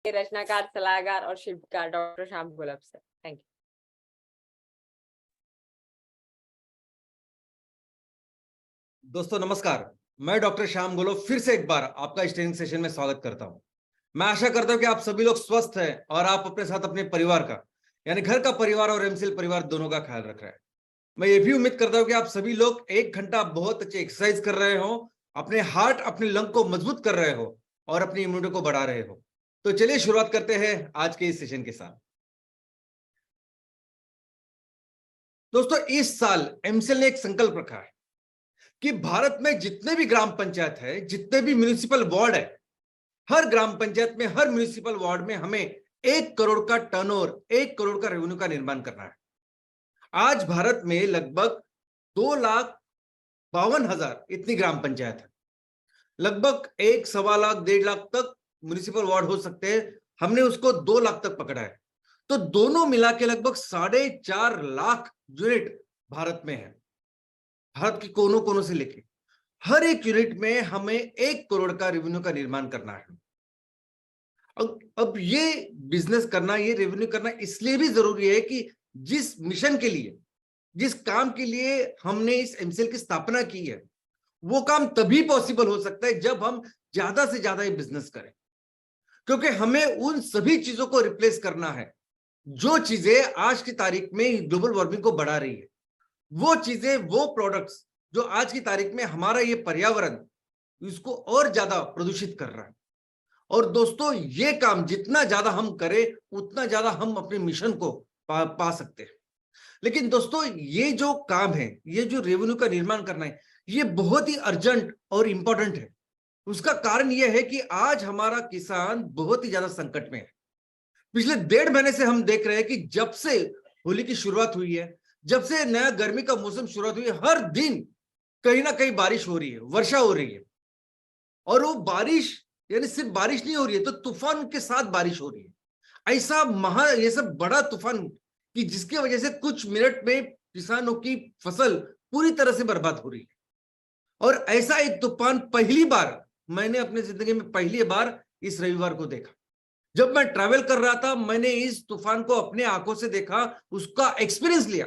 रचनाकार, सलाहकार और शिल्पकार doctor Shyam Golab sir. Thank you. दोस्तों नमस्कार, मैं डॉक्टर श्याम गोलब फिर से एक बार आपका इस ट्रेनिंग सेशन में स्वागत करता हूं। मैं आशा करता हूं कि आप सभी लोग स्वस्थ हैं और आप अपने साथ अपने परिवार का यानी घर का परिवार और एमसीएल परिवार दोनों का ख्याल रख रहे हैं। मैं ये भी उम्मीद करता हूं कि आप सभी लोग 1 घंटा बहुत अच्छी एक्सरसाइज कर रहे हो, अपने हार्ट अपने लंग को मजबूत कर रहे हो और अपनी इम्यूनिटी को बढ़ा रहे हो। तो चलिए शुरुआत करते हैं आज के इस सेशन के साथ। दोस्तों इस साल एमसीएल ने एक संकल्प रखा है कि भारत में जितने भी ग्राम पंचायत है, जितने भी म्युनिसिपल वार्ड है, हर ग्राम पंचायत में, हर म्युनिसिपल वार्ड में हमें 1 करोड़ का टर्नओवर, 1 करोड़ का रेवेन्यू का निर्माण करना है। आज भारत में लगभग 2,52,000 इतनी ग्राम पंचायत है। लगभग 1, 1.25 लाख, 1.5 लाख तक म्युनिसिपल वार्ड हो सकते हैं। हमने उसको 2 लाख तक पकड़ा है। तो दोनों मिला के लगभग 4.5 लाख यूनिट भारत में है। भारत के कोनों कोनों से लेके हर एक यूनिट में हमें 1 करोड़ का रेवेन्यू का निर्माण करना है। अब ये बिजनेस करना, ये रेवेन्यू करना इसलिए भी जरूरी है कि जिस मिशन के लिए, जिस काम के लिए हमने इस एमसीएल की स्थापना की है, वो काम तभी पॉसिबल हो सकता है जब हम ज्यादा से ज्यादा ये बिजनेस करें। क्योंकि हमें उन सभी चीजों को रिप्लेस करना है जो चीजें आज की तारीख में ग्लोबल वार्मिंग को बढ़ा रही है। वो चीजें, वो प्रोडक्ट्स जो आज की तारीख में हमारा ये पर्यावरण इसको और ज्यादा प्रदूषित कर रहा है। और दोस्तों ये काम जितना ज्यादा हम करें उतना ज्यादा हम अपने मिशन को पा सकते हैं। लेकिन दोस्तों ये जो काम है, ये जो रेवेन्यू का निर्माण करना है, ये बहुत ही अर्जेंट और इंपॉर्टेंट है। उसका कारण यह है कि आज हमारा किसान बहुत ही ज्यादा संकट में है। पिछले 1.5 महीने से हम देख रहे हैं कि जब से होली की शुरुआत हुई है, जब से नया गर्मी का मौसम शुरुआत हुई है, हर दिन कहीं ना कहीं बारिश हो रही है, वर्षा हो रही है। और वो बारिश यानी सिर्फ बारिश नहीं हो रही है, तो तूफान के साथ बारिश हो रही है। ऐसा ये सब बड़ा तूफान कि जिसकी वजह से कुछ मिनट में किसानों की फसल पूरी तरह से बर्बाद हो रही है। और ऐसा एक तूफान पहली बार मैंने अपनी जिंदगी में पहली बार इस रविवार को देखा। जब मैं ट्रैवल कर रहा था, मैंने इस तूफान को अपने आंखों से देखा, उसका एक्सपीरियंस लिया।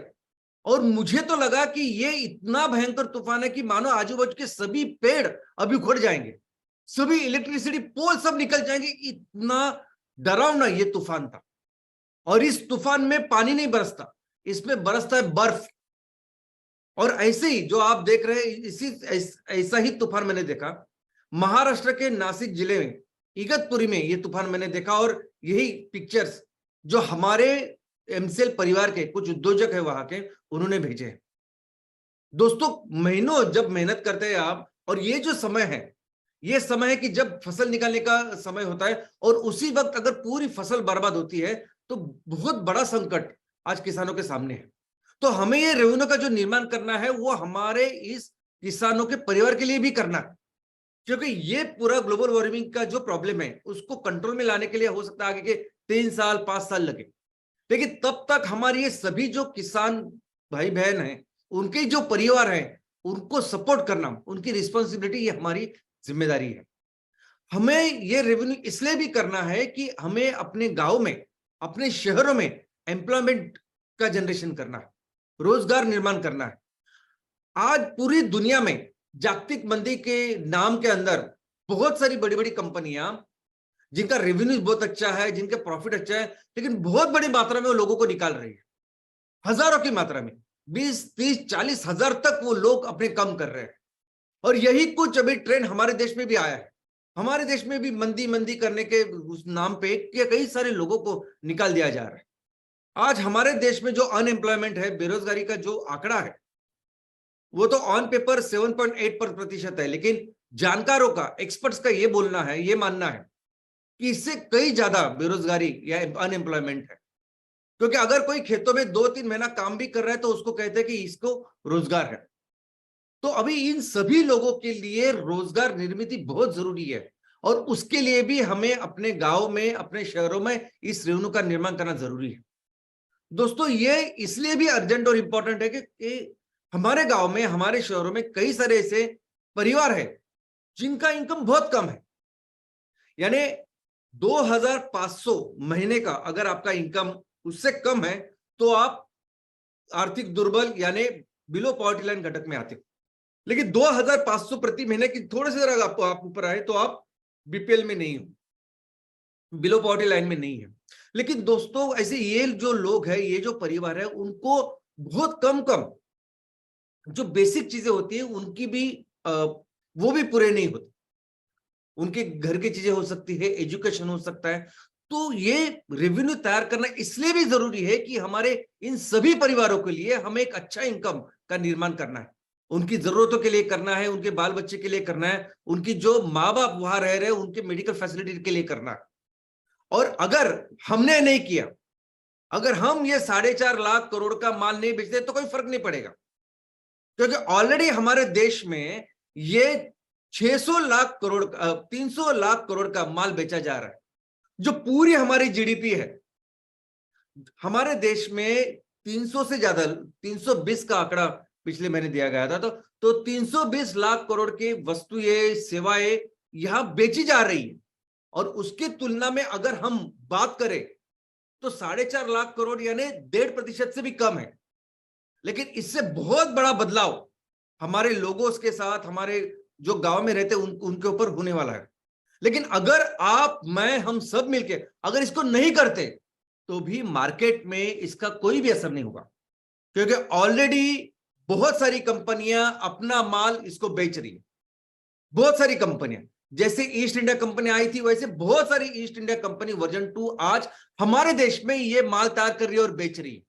और मुझे तो लगा कि ये इतना भयंकर तूफान है कि मानो आजू बाजू के सभी पेड़ अभी उखड़ जाएंगे, सभी इलेक्ट्रिसिटी पोल सब निकल जाएंगे। इतना डरावना ये तूफान था। और इस तूफान में पानी नहीं बरसता, इसमें बरसता है बर्फ। और ऐसे ही जो आप देख रहे हैं, ऐसा ही तूफान मैंने देखा महाराष्ट्र के नासिक जिले में इगतपुरी में। ये तूफान मैंने देखा और यही पिक्चर्स जो हमारे एमसीएल परिवार के कुछ उद्योजक है वहां के, उन्होंने भेजे हैं। दोस्तों महीनों जब मेहनत करते हैं आप, और ये जो समय है, ये समय है कि जब फसल निकालने का समय होता है, और उसी वक्त अगर पूरी फसल बर्बाद होती है तो बहुत बड़ा संकट आज किसानों के सामने है। तो हमें ये रेवेन्यू का जो निर्माण करना है वो हमारे इस किसानों के परिवार के लिए भी करना है। क्योंकि ये पूरा ग्लोबल वार्मिंग का जो प्रॉब्लम है उसको कंट्रोल में लाने के लिए हो सकता है आगे के 3 साल 5 साल लगे। लेकिन तब तक हमारी ये सभी जो किसान भाई बहन हैं, उनके जो परिवार हैं, उनको सपोर्ट करना उनकी रिस्पॉन्सिबिलिटी, ये हमारी जिम्मेदारी है। हमें ये रेवेन्यू इसलिए भी करना है कि हमें अपने गांव में, अपने शहरों में एम्प्लॉयमेंट का जनरेशन करना है, रोजगार निर्माण करना है। आज पूरी दुनिया में जागतिक मंदी के नाम के अंदर बहुत सारी बड़ी बड़ी कंपनियां जिनका रेवेन्यू बहुत अच्छा है, जिनका प्रॉफिट अच्छा है, लेकिन बहुत बड़ी मात्रा में वो लोगों को निकाल रही है। हजारों की मात्रा में 20, 30, 40 हजार तक वो लोग अपने कम कर रहे हैं। और यही कुछ अभी ट्रेंड हमारे देश में भी आया है। हमारे देश में भी मंदी मंदी करने के उस नाम पे कई सारे लोगों को निकाल दिया जा रहा है। आज हमारे देश में जो अनएम्प्लॉयमेंट है, बेरोजगारी का जो आंकड़ा है, वो तो ऑन पेपर 7.8% है। लेकिन जानकारों का, एक्सपर्ट्स का ये बोलना है, ये मानना है कि इससे कई ज्यादा बेरोजगारी या अनएम्प्लॉयमेंट है। क्योंकि अगर कोई खेतों में 2-3 महीना काम भी कर रहा है तो उसको कहते हैं कि इसको रोजगार है। तो अभी इन सभी लोगों के लिए रोजगार निर्मित बहुत जरूरी है। और उसके लिए भी हमें अपने गांव में, अपने शहरों में इस रेवेन्यू का निर्माण करना जरूरी है। दोस्तों ये इसलिए भी अर्जेंट और इंपॉर्टेंट है कि हमारे गांव में, हमारे शहरों में कई सारे ऐसे परिवार हैं जिनका इनकम बहुत कम है। यानी 2500 महीने का अगर आपका इनकम उससे कम है तो आप आर्थिक दुर्बल यानी बिलो पॉवर्टी लाइन घटक में आते हो। लेकिन 2500 प्रति महीने की थोड़े से जरा आप ऊपर आए तो आप बीपीएल में नहीं हो, बिलो पॉवर्टी लाइन में नहीं है। लेकिन दोस्तों ऐसे ये जो लोग हैं, ये जो परिवार है, उनको बहुत कम जो बेसिक चीजें होती है उनकी भी वो भी पूरे नहीं होते। उनके घर की चीजें हो सकती है, एजुकेशन हो सकता है। तो ये रेवेन्यू तैयार करना इसलिए भी जरूरी है कि हमारे इन सभी परिवारों के लिए हमें एक अच्छा इनकम का निर्माण करना है, उनकी जरूरतों के लिए करना है, उनके बाल बच्चे के लिए करना है, उनकी जो माँ बाप वहां रह रहे हैं उनके मेडिकल फैसिलिटी के लिए करना है। और अगर हमने नहीं किया, अगर हम ये 4.5 लाख करोड़ का माल नहीं बेचते तो कोई फर्क नहीं पड़ेगा, क्योंकि ऑलरेडी हमारे देश में ये 600 लाख करोड़ 300 लाख करोड़ का माल बेचा जा रहा है, जो पूरी हमारी जीडीपी है। हमारे देश में 300 से ज्यादा 320 का आंकड़ा पिछले महीने दिया गया था, तो 320 लाख करोड़ की वस्तुएं सेवाएं यहां बेची जा रही है। और उसकी तुलना में अगर हम बात करें तो 4.5 लाख करोड़ यानी 1.5% से भी कम है। लेकिन इससे बहुत बड़ा बदलाव हमारे लोगों के साथ, हमारे जो गांव में रहते उनके ऊपर होने वाला है। लेकिन अगर आप, मैं, हम सब मिलके अगर इसको नहीं करते तो भी मार्केट में इसका कोई भी असर नहीं होगा, क्योंकि ऑलरेडी बहुत सारी कंपनियां अपना माल इसको बेच रही है। बहुत सारी कंपनियां, जैसे ईस्ट इंडिया कंपनी आई थी वैसे बहुत सारी ईस्ट इंडिया कंपनी वर्जन 2 आज हमारे देश में ये माल तैयार कर रही है और बेच रही है,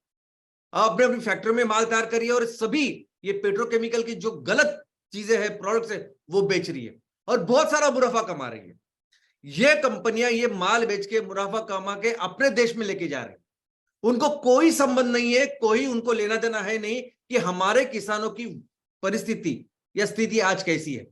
अपने अपनी फैक्ट्री में माल तैयार कर रही है और सभी ये पेट्रोकेमिकल की जो गलत चीजें हैं, प्रोडक्ट्स है, वो बेच रही है और बहुत सारा मुनाफा कमा रही है। ये कंपनियां ये माल बेच के मुनाफा कमा के अपने देश में लेके जा रहे हैं। उनको कोई संबंध नहीं है, कोई उनको लेना देना है नहीं कि हमारे किसानों की परिस्थिति या स्थिति आज कैसी है।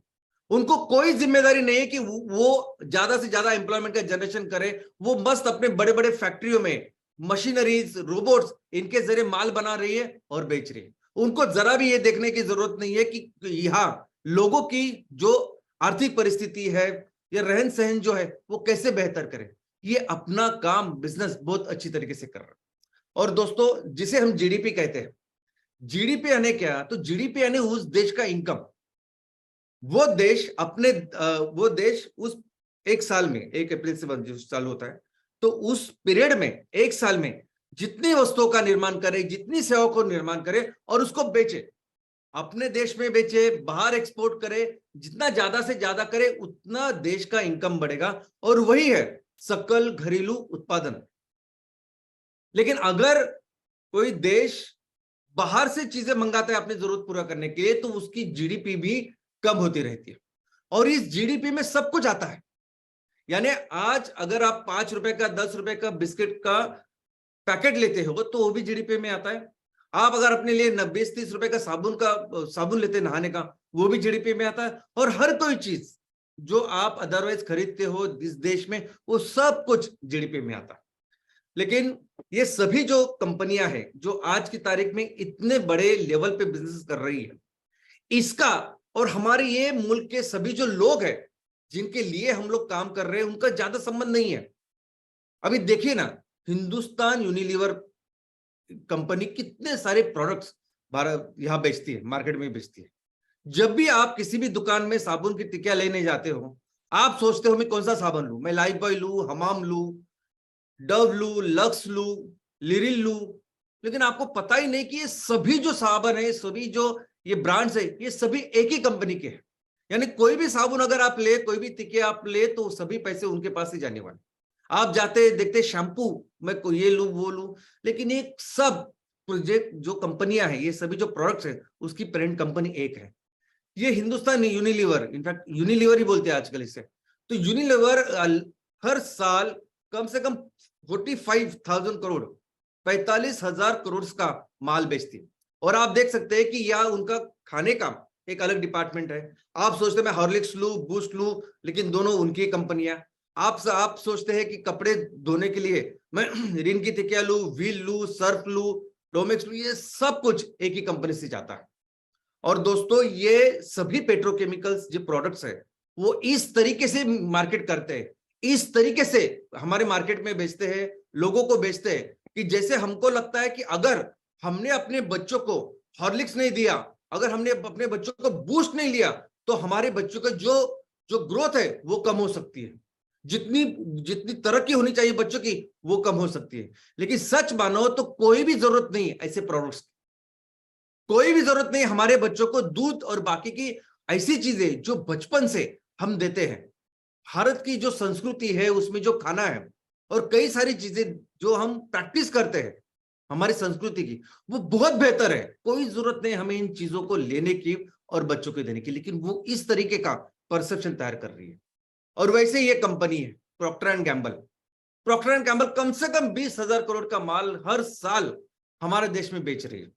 उनको कोई जिम्मेदारी नहीं है कि वो ज्यादा से ज्यादा एम्प्लॉयमेंट का जनरेशन करे। वो मस्त अपने बड़े बड़े फैक्ट्रियों में मशीनरीज, रोबोट्स, इनके जरिए माल बना रही है और बेच रही है। उनको जरा भी ये देखने की जरूरत नहीं है कि यहाँ लोगों की जो आर्थिक परिस्थिति है या रहन सहन जो है वो कैसे बेहतर करें। ये अपना काम, बिजनेस बहुत अच्छी तरीके से कर रहा है। और दोस्तों, जिसे हम जीडीपी कहते हैं, जीडीपी यानी क्या? तो जीडीपी यानी उस देश का इनकम। वो देश उस एक साल में, 1 अप्रैल से चालू होता है, तो उस पीरियड में, एक साल में जितनी वस्तुओं का निर्माण करे, जितनी सेवाओं को निर्माण करे और उसको बेचे, अपने देश में बेचे, बाहर एक्सपोर्ट करे, जितना ज्यादा से ज्यादा करे उतना देश का इनकम बढ़ेगा। और वही है सकल घरेलू उत्पादन। लेकिन अगर कोई देश बाहर से चीजें मंगाता है अपनी जरूरत पूरा करने के लिए, तो उसकी जीडीपी भी कम होती रहती है। और इस जीडीपी में सब कुछ आता है। यानी आज अगर आप 5 रुपए का, 10 रुपए का बिस्किट का पैकेट लेते हो तो वो भी जीडीपी में आता है। आप अगर अपने लिए 20-30 रुपए का साबुन लेते हैं नहाने का, वो भी जीडीपी में आता है। और हर कोई चीज जो आप अदरवाइज खरीदते हो इस देश में, वो सब कुछ जीडीपी में आता है। लेकिन ये सभी जो कंपनियां हैं जो आज की तारीख में इतने बड़े लेवल पे बिजनेस कर रही है, इसका और हमारे ये मुल्क के सभी जो लोग हैं जिनके लिए हम लोग काम कर रहे हैं, उनका ज्यादा संबंध नहीं है। अभी देखिए ना, हिंदुस्तान यूनिलीवर कंपनी कितने सारे प्रोडक्ट्स भारत यहां बेचती है, मार्केट में बेचती है। जब भी आप किसी भी दुकान में साबुन की टिकिया लेने जाते हो, आप सोचते हो मैं कौन सा साबुन लूं, मैं लाइफबॉय लूं, हमाम लूं, डव लू, लक्स लू, लिरिल लू। लेकिन आपको पता ही नहीं कि ये सभी जो साबुन है, सभी जो ये ब्रांड्स है, ये सभी एक ही कंपनी के हैं। यानी कोई भी साबुन अगर आप ले, कोई भी टिकिया आप ले, तो सभी पैसे उनके पास ही जाने वाले। आप जाते देखते शैम्पू, मैं ये लू वो लू, लेकिन ये सब प्रोजेक्ट जो कंपनियां हैं, ये सभी जो प्रोडक्ट्स है, उसकी पेरेंट कंपनी एक है। ये हिंदुस्तान यूनिलीवर, इनफैक्ट यूनिलीवर ही बोलते हैं आजकल इसे। तो यूनिलीवर हर साल कम से कम 45,000 करोड़, 45,000 करोड़ का माल बेचती है। और आप देख सकते हैं कि यह उनका खाने का एक अलग डिपार्टमेंट है। आप सोचते हैं मैं हॉर्लिक्स लू, बूस्ट लू, लेकिन दोनों उनकी कंपनियां। आप सोचते हैं कि कपड़े धोने के लिए मैं रिन की टिकिया लू, व्हील लू, सर्फ लू, डोमेक्स लू, ये सब कुछ एक ही कंपनी से जाता है। और दोस्तों, ये सभी पेट्रोकेमिकल्स जो प्रोडक्ट्स है वो इस तरीके से मार्केट करते हैं, इस तरीके से हमारे मार्केट में बेचते हैं, लोगों को बेचते हैं कि जैसे हमको लगता है कि अगर हमने अपने बच्चों को हॉर्लिक्स नहीं दिया, अगर हमने अपने बच्चों को बूस्ट नहीं लिया, तो हमारे बच्चों का जो जो ग्रोथ है वो कम हो सकती है, जितनी जितनी तरक्की होनी चाहिए बच्चों की वो कम हो सकती है। लेकिन सच मानो तो कोई भी जरूरत नहीं है ऐसे प्रोडक्ट्स की, कोई भी जरूरत नहीं हमारे बच्चों को दूध और बाकी की ऐसी चीजें जो बचपन से हम देते हैं। भारत की जो संस्कृति है उसमें जो खाना है और कई सारी चीजें जो हम प्रैक्टिस करते हैं हमारी संस्कृति की, वो बहुत बेहतर है। कोई जरूरत नहीं हमें इन चीजों को लेने की और बच्चों को देने की, लेकिन वो इस तरीके का परसेप्शन तैयार कर रही है। और वैसे ये कंपनी है Procter and Gamble. Procter and Gamble कम से कम 20,000 करोड़ का माल हर साल हमारे देश में बेच रही है।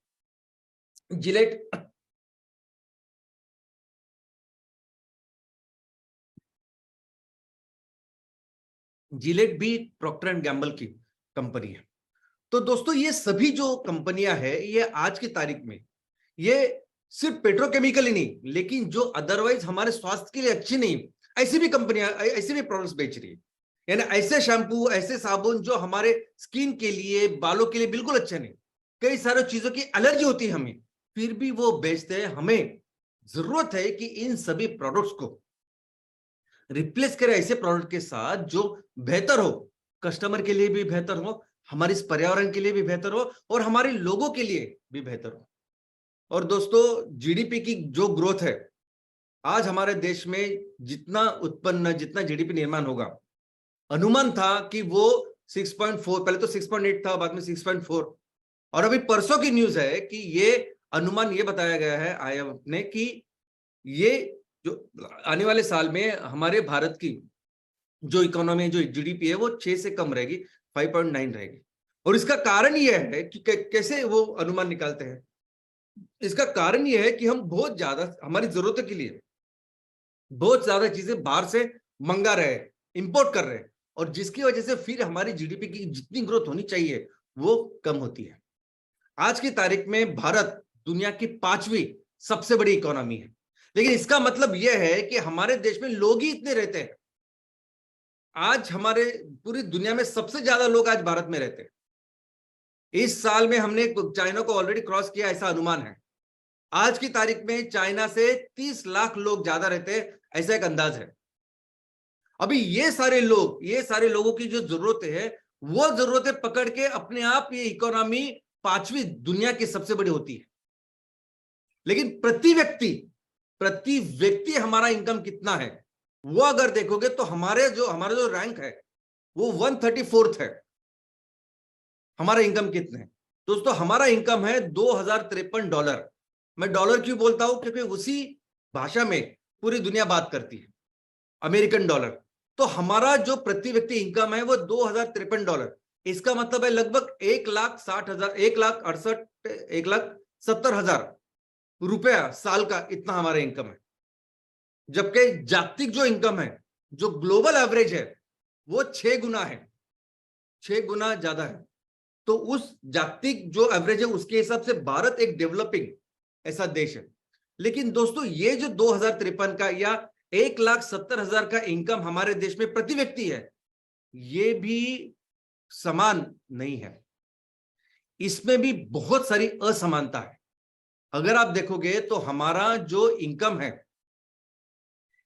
जिलेट भी प्रॉक्टर एंड गैम्बल की कंपनी है। तो दोस्तों ये सभी जो कंपनियां हैं ये आज की तारीख में ये सिर्फ पेट्रोकेमिकल ही नहीं, लेकिन जो अदरवाइज हमारे स्वास्थ्य के लिए अच्छी नहीं, ऐसी भी कंपनियां ऐसे भी प्रोडक्ट्स बेच रही है। यानी ऐसे शैम्पू, ऐसे साबुन जो हमारे स्किन के लिए, बालों के लिए बिल्कुल अच्छे नहीं, कई सारी चीजों की एलर्जी होती है हमें, फिर भी वो बेचते हैं। हमें जरूरत है कि इन सभी प्रोडक्ट्स को रिप्लेस करें ऐसे प्रोडक्ट के साथ जो बेहतर हो, कस्टमर के लिए भी बेहतर हो, हमारे इस पर्यावरण के लिए भी बेहतर हो और हमारे लोगों के लिए भी बेहतर हो। और दोस्तों जीडीपी की जो ग्रोथ है, आज हमारे देश में जितना जीडीपी निर्माण होगा, अनुमान था कि वो 6.4, पहले तो 6.8 था, बाद में 6.4, और अभी परसों की न्यूज है कि ये अनुमान ये बताया गया है आईएमएफ ने कि ये जो आने वाले साल में हमारे भारत की जो इकोनॉमी, जो जीडीपी है वो 6 से कम रहेगी, 5.9 रहेगी। और इसका कारण यह है कि कैसे वो अनुमान निकालते हैं। इसका कारण यह है कि हम बहुत ज्यादा हमारी जरूरतों के लिए बहुत ज्यादा चीजें बाहर से मंगा रहे हैं, इंपोर्ट कर रहे हैं, और जिसकी वजह से फिर हमारी जीडीपी की जितनी ग्रोथ होनी चाहिए वो कम होती है। आज की तारीख में भारत दुनिया की 5वीं सबसे बड़ी इकोनॉमी है, लेकिन इसका मतलब यह है कि हमारे देश में लोग ही इतने रहते हैं। आज हमारे पूरी दुनिया में सबसे ज्यादा लोग आज भारत में रहते हैं। इस साल में हमने चाइना को ऑलरेडी क्रॉस किया ऐसा अनुमान है। आज की तारीख में चाइना से 30 लाख लोग ज्यादा रहते हैं ऐसा एक अंदाज है। अभी ये सारे लोगों की जो जरूरतें है वो जरूरतें पकड़ के अपने आप ये इकोनॉमी 5वीं दुनिया की सबसे बड़ी होती है। लेकिन प्रति व्यक्ति हमारा इनकम कितना है वो अगर देखोगे तो हमारा जो रैंक है वो 134th है। हमारा इनकम कितना है दोस्तों? हमारा इनकम है $2053। मैं डॉलर क्यों बोलता हूं? क्योंकि उसी भाषा में पूरी दुनिया बात करती है, अमेरिकन डॉलर। तो हमारा जो प्रति व्यक्ति इनकम है वो $2053। इसका मतलब है लगभग 1,60,000, 1,70,000 रुपया साल का, इतना हमारा इनकम है। जबकि जागतिक जो इनकम है, जो ग्लोबल एवरेज है, वो 6 गुना है, 6 गुना ज्यादा है। तो उस जागतिक जो एवरेज है उसके हिसाब से भारत एक डेवलपिंग ऐसा देश है। लेकिन दोस्तों ये जो 2053 का या 1,70,000 का इनकम हमारे देश में प्रति व्यक्ति है, ये भी समान नहीं है। इसमें भी बहुत सारी असमानता है। अगर आप देखोगे तो हमारा जो इनकम है,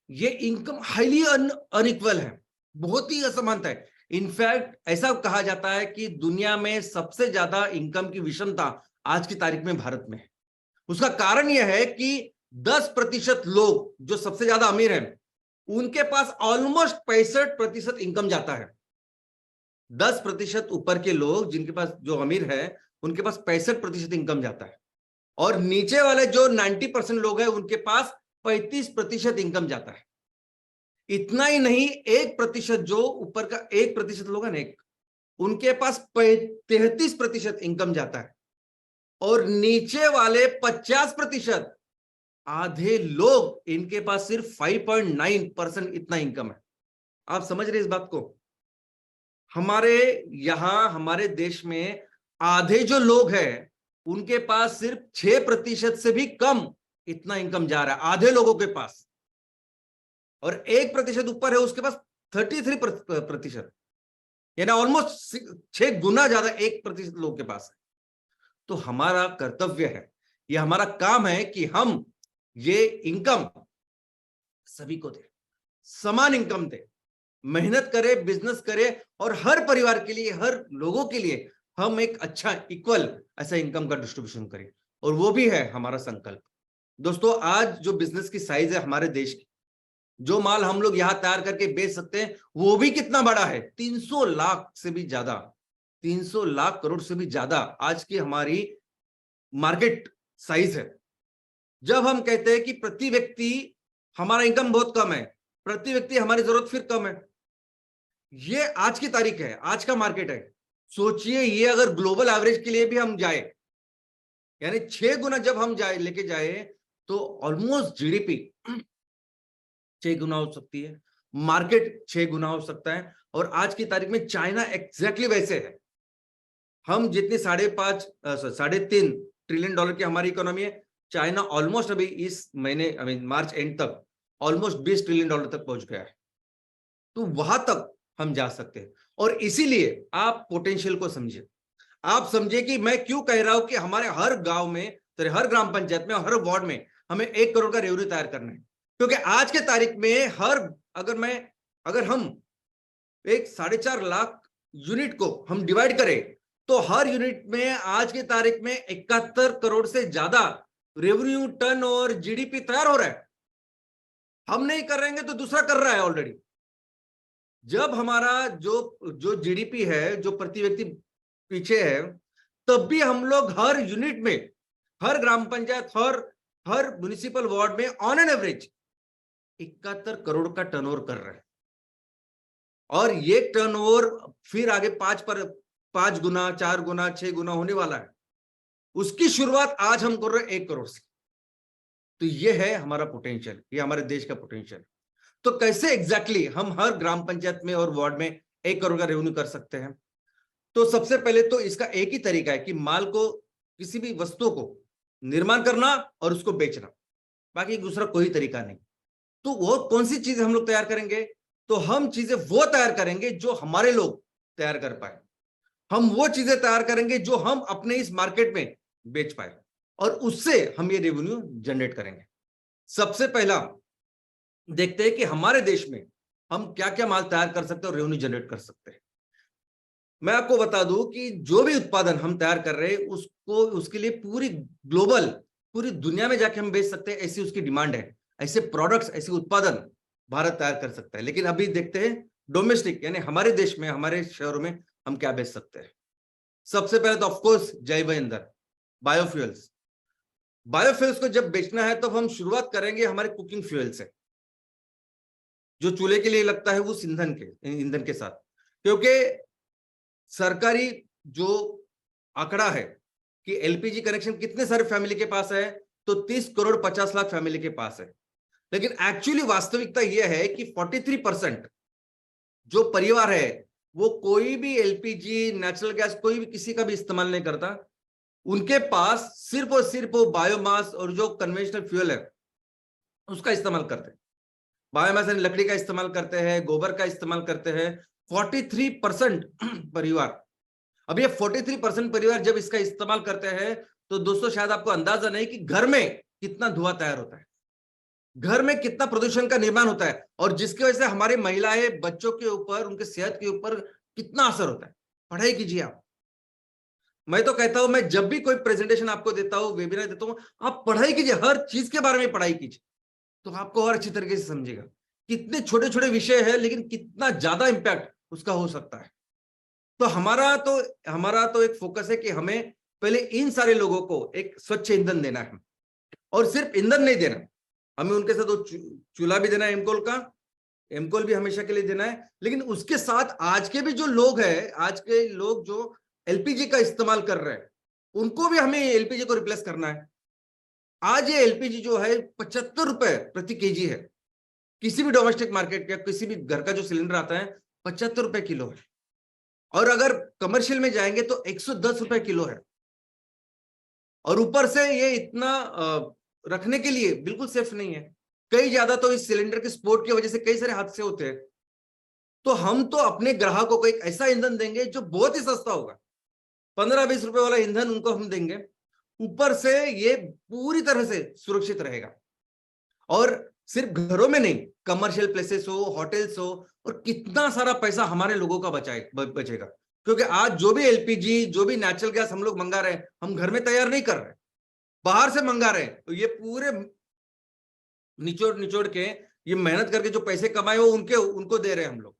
ये इनकम हाईली अनइक्वल है, बहुत ही असमानता है। इनफैक्ट ऐसा कहा जाता है कि दुनिया में सबसे ज्यादा इनकम की विषमता आज की तारीख में भारत में है। उसका कारण यह है कि 10% लोग जो सबसे ज्यादा अमीर हैं उनके पास ऑलमोस्ट 65% इनकम जाता है। 10% ऊपर के लोग जिनके पास जो अमीर है उनके पास 65% इनकम जाता है, और नीचे वाले जो 90% लोग हैं उनके पास 35% इनकम जाता है। इतना ही नहीं, 1% जो ऊपर का 1% लोग हैं ना, उनके पास 33% इनकम जाता है, और नीचे वाले 50%, आधे लोग इनके पास सिर्फ 5.9% इतना इनकम है। आप समझ रहे इस बात को? हमारे यहां हमारे देश में आधे जो लोग हैं उनके पास सिर्फ 6% से भी कम इतना इनकम जा रहा है, आधे लोगों के पास। और 1% ऊपर है उसके पास 33%, यानी ऑलमोस्ट 6 गुना ज्यादा 1% लोगों के पास है। तो हमारा कर्तव्य है, ये हमारा काम है कि हम ये इनकम सभी को दे, समान इनकम दे, मेहनत करे, बिजनेस करे, और हर परिवार के लिए, हर लोगों के लिए हम एक अच्छा इक्वल ऐसा इनकम का डिस्ट्रीब्यूशन करें, और वो भी है हमारा संकल्प। दोस्तों, आज जो बिजनेस की साइज है हमारे देश की, जो माल हम लोग यहां तैयार करके बेच सकते हैं वो भी कितना बड़ा है, 300 लाख से भी ज्यादा, 300 लाख करोड़ से भी ज्यादा आज की हमारी मार्केट साइज है। जब हम कहते हैं कि प्रति व्यक्ति हमारा इनकम बहुत कम है, प्रति व्यक्ति हमारी जरूरत फिर कम है, ये आज की तारीख है, आज का मार्केट है। सोचिए, ये अगर ग्लोबल एवरेज के लिए भी हम जाए, यानी 6 गुना जब हम लेके जाए, तो ऑलमोस्ट जीडीपी 6 गुना हो सकती है, मार्केट 6 गुना हो सकता है। और आज की तारीख में चाइना एग्जैक्टली वैसे है। हम जितनी 3.5 ट्रिलियन डॉलर की हमारी इकोनॉमी है, चाइना ऑलमोस्ट अभी इस महीने मार्च एंड तक ऑलमोस्ट 20 ट्रिलियन डॉलर तक पहुंच गया है। तो वहां तक हम जा सकते हैं, और इसीलिए आप पोटेंशियल को समझिए। आप समझिए कि मैं क्यों कह रहा हूं कि हमारे हर गांव में, तो हर ग्राम पंचायत में, हर वार्ड में हमें 1 करोड़ का रेवेन्यू तैयार करना है। क्योंकि आज के तारीख में अगर हम एक 4.5 लाख यूनिट को हम डिवाइड करें, तो हर यूनिट में आज की तारीख में 71 करोड़ से ज्यादा रेवेन्यू, टर्न और जीडीपी तैयार हो रहा है। हम नहीं कर रहे हैं तो दूसरा कर रहा है ऑलरेडी। जब हमारा जो जीडीपी है, जो प्रति व्यक्ति पीछे है, तब भी हम लोग हर यूनिट में, हर ग्राम पंचायत, हर म्युनिसिपल वार्ड में ऑन एन एवरेज 71 करोड़ का टर्नओवर कर रहे हैं। और ये टर्नओवर फिर आगे 5 गुना, 4 गुना, 6 गुना होने वाला है। उसकी शुरुआत आज हम कर रहे हैं 1 करोड़ से। तो ये है हमारा पोटेंशियल, ये हमारे देश का पोटेंशियल। तो कैसे एग्जैक्टली हम हर ग्राम पंचायत में और वार्ड में 1 करोड़ का रेवेन्यू कर सकते हैं? तो सबसे पहले तो इसका एक ही तरीका है कि माल को, किसी भी वस्तु को निर्माण करना और उसको बेचना, बाकी दूसरा कोई तरीका नहीं। तो वो कौन सी चीजें हम लोग तैयार करेंगे? तो हम चीजें वो तैयार करेंगे जो हमारे लोग तैयार कर पाए। हम वो चीजें तैयार करेंगे जो हम अपने इस मार्केट में बेच पाए, और उससे हम ये रेवेन्यू जनरेट करेंगे। सबसे पहला देखते हैं कि हमारे देश में हम क्या क्या माल तैयार कर सकते हैं और रेवेन्यू जनरेट कर सकते हैं। मैं आपको बता दूं कि जो भी उत्पादन हम तैयार कर रहे हैं, उसके लिए पूरी दुनिया में जाके हम बेच सकते हैं, ऐसी उसकी डिमांड है। ऐसे प्रोडक्ट्स, ऐसे उत्पादन भारत तैयार कर सकता है। लेकिन अभी देखते हैं डोमेस्टिक, यानी हमारे देश में, हमारे शहरों में हम क्या बेच सकते हैं। सबसे पहले तो ऑफकोर्स जैव ईंधन, बायोफ्यूल्स। बायोफ्यूल्स को जब बेचना है तो हम शुरुआत करेंगे हमारे कुकिंग फ्यूल से, जो चूल्हे के लिए लगता है उस ईंधन के साथ। क्योंकि सरकारी जो आंकड़ा है कि एलपीजी कनेक्शन कितने सारे फैमिली के पास है, तो 30 करोड़ 50 लाख फैमिली के पास है। लेकिन एक्चुअली वास्तविकता यह है कि 43% जो परिवार है वो कोई भी एलपीजी, नेचुरल गैस, कोई भी किसी का भी इस्तेमाल नहीं करता। उनके पास सिर्फ और सिर्फ वो बायोमास और जो कन्वेंशनल फ्यूल है उसका इस्तेमाल करते हैं। बायोमास यानी लकड़ी का इस्तेमाल करते हैं, गोबर का इस्तेमाल करते हैं। 43% परिवार, अब ये 43% परिवार जब इसका इस्तेमाल करते हैं, तो दोस्तों शायद आपको अंदाजा नहीं कि घर में कितना धुआं तैयार होता है, घर में कितना प्रदूषण का निर्माण होता है, और जिसकी वजह से हमारी महिलाएं, बच्चों के ऊपर, उनके सेहत के ऊपर कितना असर होता है। पढ़ाई कीजिए आप। मैं तो कहता हूं, मैं जब भी कोई प्रेजेंटेशन आपको देता हूं, वेबिनार देता हूं, आप पढ़ाई कीजिए, हर चीज के बारे में पढ़ाई कीजिए, तो आपको और अच्छी तरीके से समझेगा। कितने छोटे छोटे विषय है, लेकिन कितना ज्यादा इंपैक्ट उसका हो सकता है। तो हमारा तो एक फोकस है कि हमें पहले इन सारे लोगों को एक स्वच्छ ईंधन देना है, और सिर्फ ईंधन नहीं देना, हमें उनके साथ वो चूल्हा भी देना है, एमकोल भी हमेशा के लिए देना है। लेकिन उसके साथ आज के भी जो लोग हैं, आज के लोग जो एलपीजी का इस्तेमाल कर रहे हैं, उनको भी हमें एलपीजी को रिप्लेस करना है। आज ये एलपीजी जो है 75 रुपए प्रति केजी है। किसी भी डोमेस्टिक मार्केट या किसी भी घर का जो सिलेंडर आता है 75 रुपए किलो है, और अगर कमर्शियल में जाएंगे तो 110 रुपए किलो है। और ऊपर से ये इतना रखने के लिए बिल्कुल सेफ नहीं है। कई ज्यादा तो इस सिलेंडर के स्फोट की वजह से कई सारे हादसे होते हैं। तो हम तो अपने ग्राहकों को एक ऐसा ईंधन देंगे जो बहुत ही सस्ता होगा, 15-20 रुपए वाला ईंधन उनको हम देंगे, ऊपर से ये पूरी तरह से सुरक्षित रहेगा। और सिर्फ घरों में नहीं, कमर्शियल प्लेसेस हो, होटल्स हो, और कितना सारा पैसा हमारे लोगों का बचेगा। क्योंकि आज जो भी एलपीजी, जो भी नेचुरल गैस हम लोग मंगा रहे हैं, हम घर में तैयार नहीं कर रहे, बाहर से मंगा रहे हैं। तो ये पूरे निचोड़ निचोड़ के, ये मेहनत करके जो पैसे कमाए वो उनको दे रहे हैं हम लोग,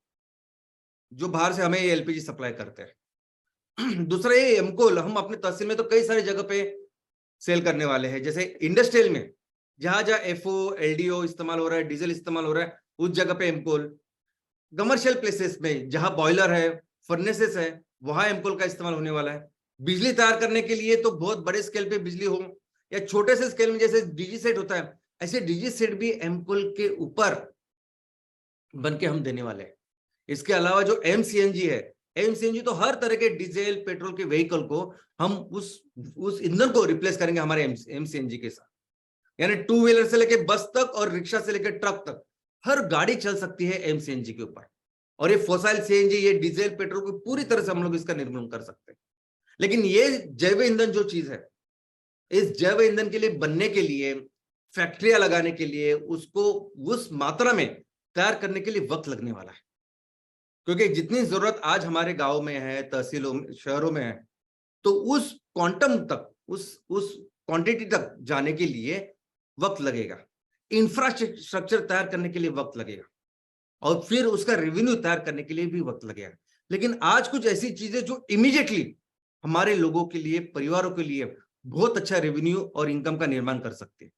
जो बाहर से हमें ये एलपीजी सप्लाई करते हैं। दूसरा ये एमकोल, हम अपने तहसील में तो कई सारी जगह पे सेल करने वाले हैं। जैसे इंडस्ट्रियल में जहां जहां एफओ, एलडीओ इस्तेमाल हो रहा है, डीजल इस्तेमाल हो रहा है, उस जगह पे एमकोल। कमर्शियल प्लेसेस में जहां बॉयलर है, फर्नेसेस है, वहां एमकोल का इस्तेमाल होने वाला है। बिजली तैयार करने के लिए तो बहुत बड़े स्केल पे बिजली हो, या छोटे से स्केल में जैसे डीजी सेट होता है, ऐसे डीजी सेट भी एमकोल के ऊपर बन के हम देने वाले हैं। इसके अलावा जो एमसीएनजी है, एमसीएनजी तो हर तरह के डीजल पेट्रोल के व्हीकल को हम उस ईंधन को रिप्लेस करेंगे हमारे एमसीएनजी के साथ। यानी टू व्हीलर से लेके बस तक और रिक्शा से लेकर ट्रक तक हर गाड़ी चल सकती है एमसीएनजी के ऊपर। और ये फॉसिल सीएनजी, ये डीजल पेट्रोल को पूरी तरह से हम लोग इसका निर्मूलन कर सकते हैं। लेकिन ये जैव ईंधन जो चीज है, इस जैव ईंधन के लिए बनने के लिए, फैक्ट्रियां लगाने के लिए, उसको उस मात्रा में तैयार करने के लिए वक्त लगने वाला है। क्योंकि जितनी जरूरत आज हमारे गांव में है, तहसीलों में, शहरों में है, तो उस क्वांटम तक, उस क्वांटिटी तक जाने के लिए वक्त लगेगा। इंफ्रास्ट्रक्चर तैयार करने के लिए वक्त लगेगा, और फिर उसका रेवेन्यू तैयार करने के लिए भी वक्त लगेगा। लेकिन आज कुछ ऐसी चीजें जो इमीडिएटली हमारे लोगों के लिए, परिवारों के लिए बहुत अच्छा रेवेन्यू और इनकम का निर्माण कर सकते हैं।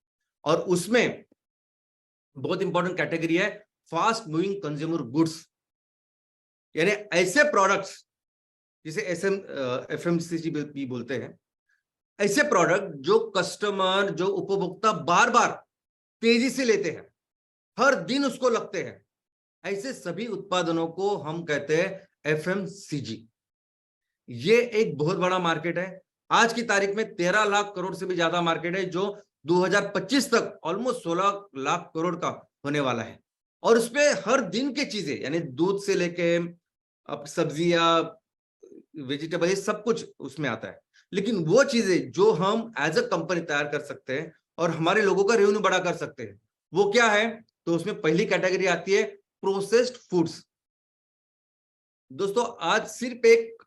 और उसमें बहुत इंपॉर्टेंट कैटेगरी है फास्ट मूविंग कंज्यूमर गुड्स, यानी ऐसे प्रोडक्ट्स जिसे एफएमसीजी भी बोलते हैं, ऐसे प्रोडक्ट जो कस्टमर, जो उपभोक्ता बार बार तेजी से लेते हैं, हर दिन उसको लगते हैं, ऐसे सभी उत्पादनों को हम कहते हैं एफएमसीजी। ये एक बहुत बड़ा मार्केट है। आज की तारीख में 13 लाख करोड़ से भी ज्यादा मार्केट है, जो 2025 तक ऑलमोस्ट 16 लाख करोड़ का होने वाला है। और उसपे हर दिन की चीजें, यानी दूध से लेके अब सब्जियां, वेजिटेबल, ये सब कुछ उसमें आता है। लेकिन वो चीजें जो हम एज अ कंपनी तैयार कर सकते हैं और हमारे लोगों का रेवेन्यू बड़ा कर सकते हैं, वो क्या है? तो उसमें पहली कैटेगरी आती है प्रोसेस्ड फूड्स। दोस्तों, आज सिर्फ एक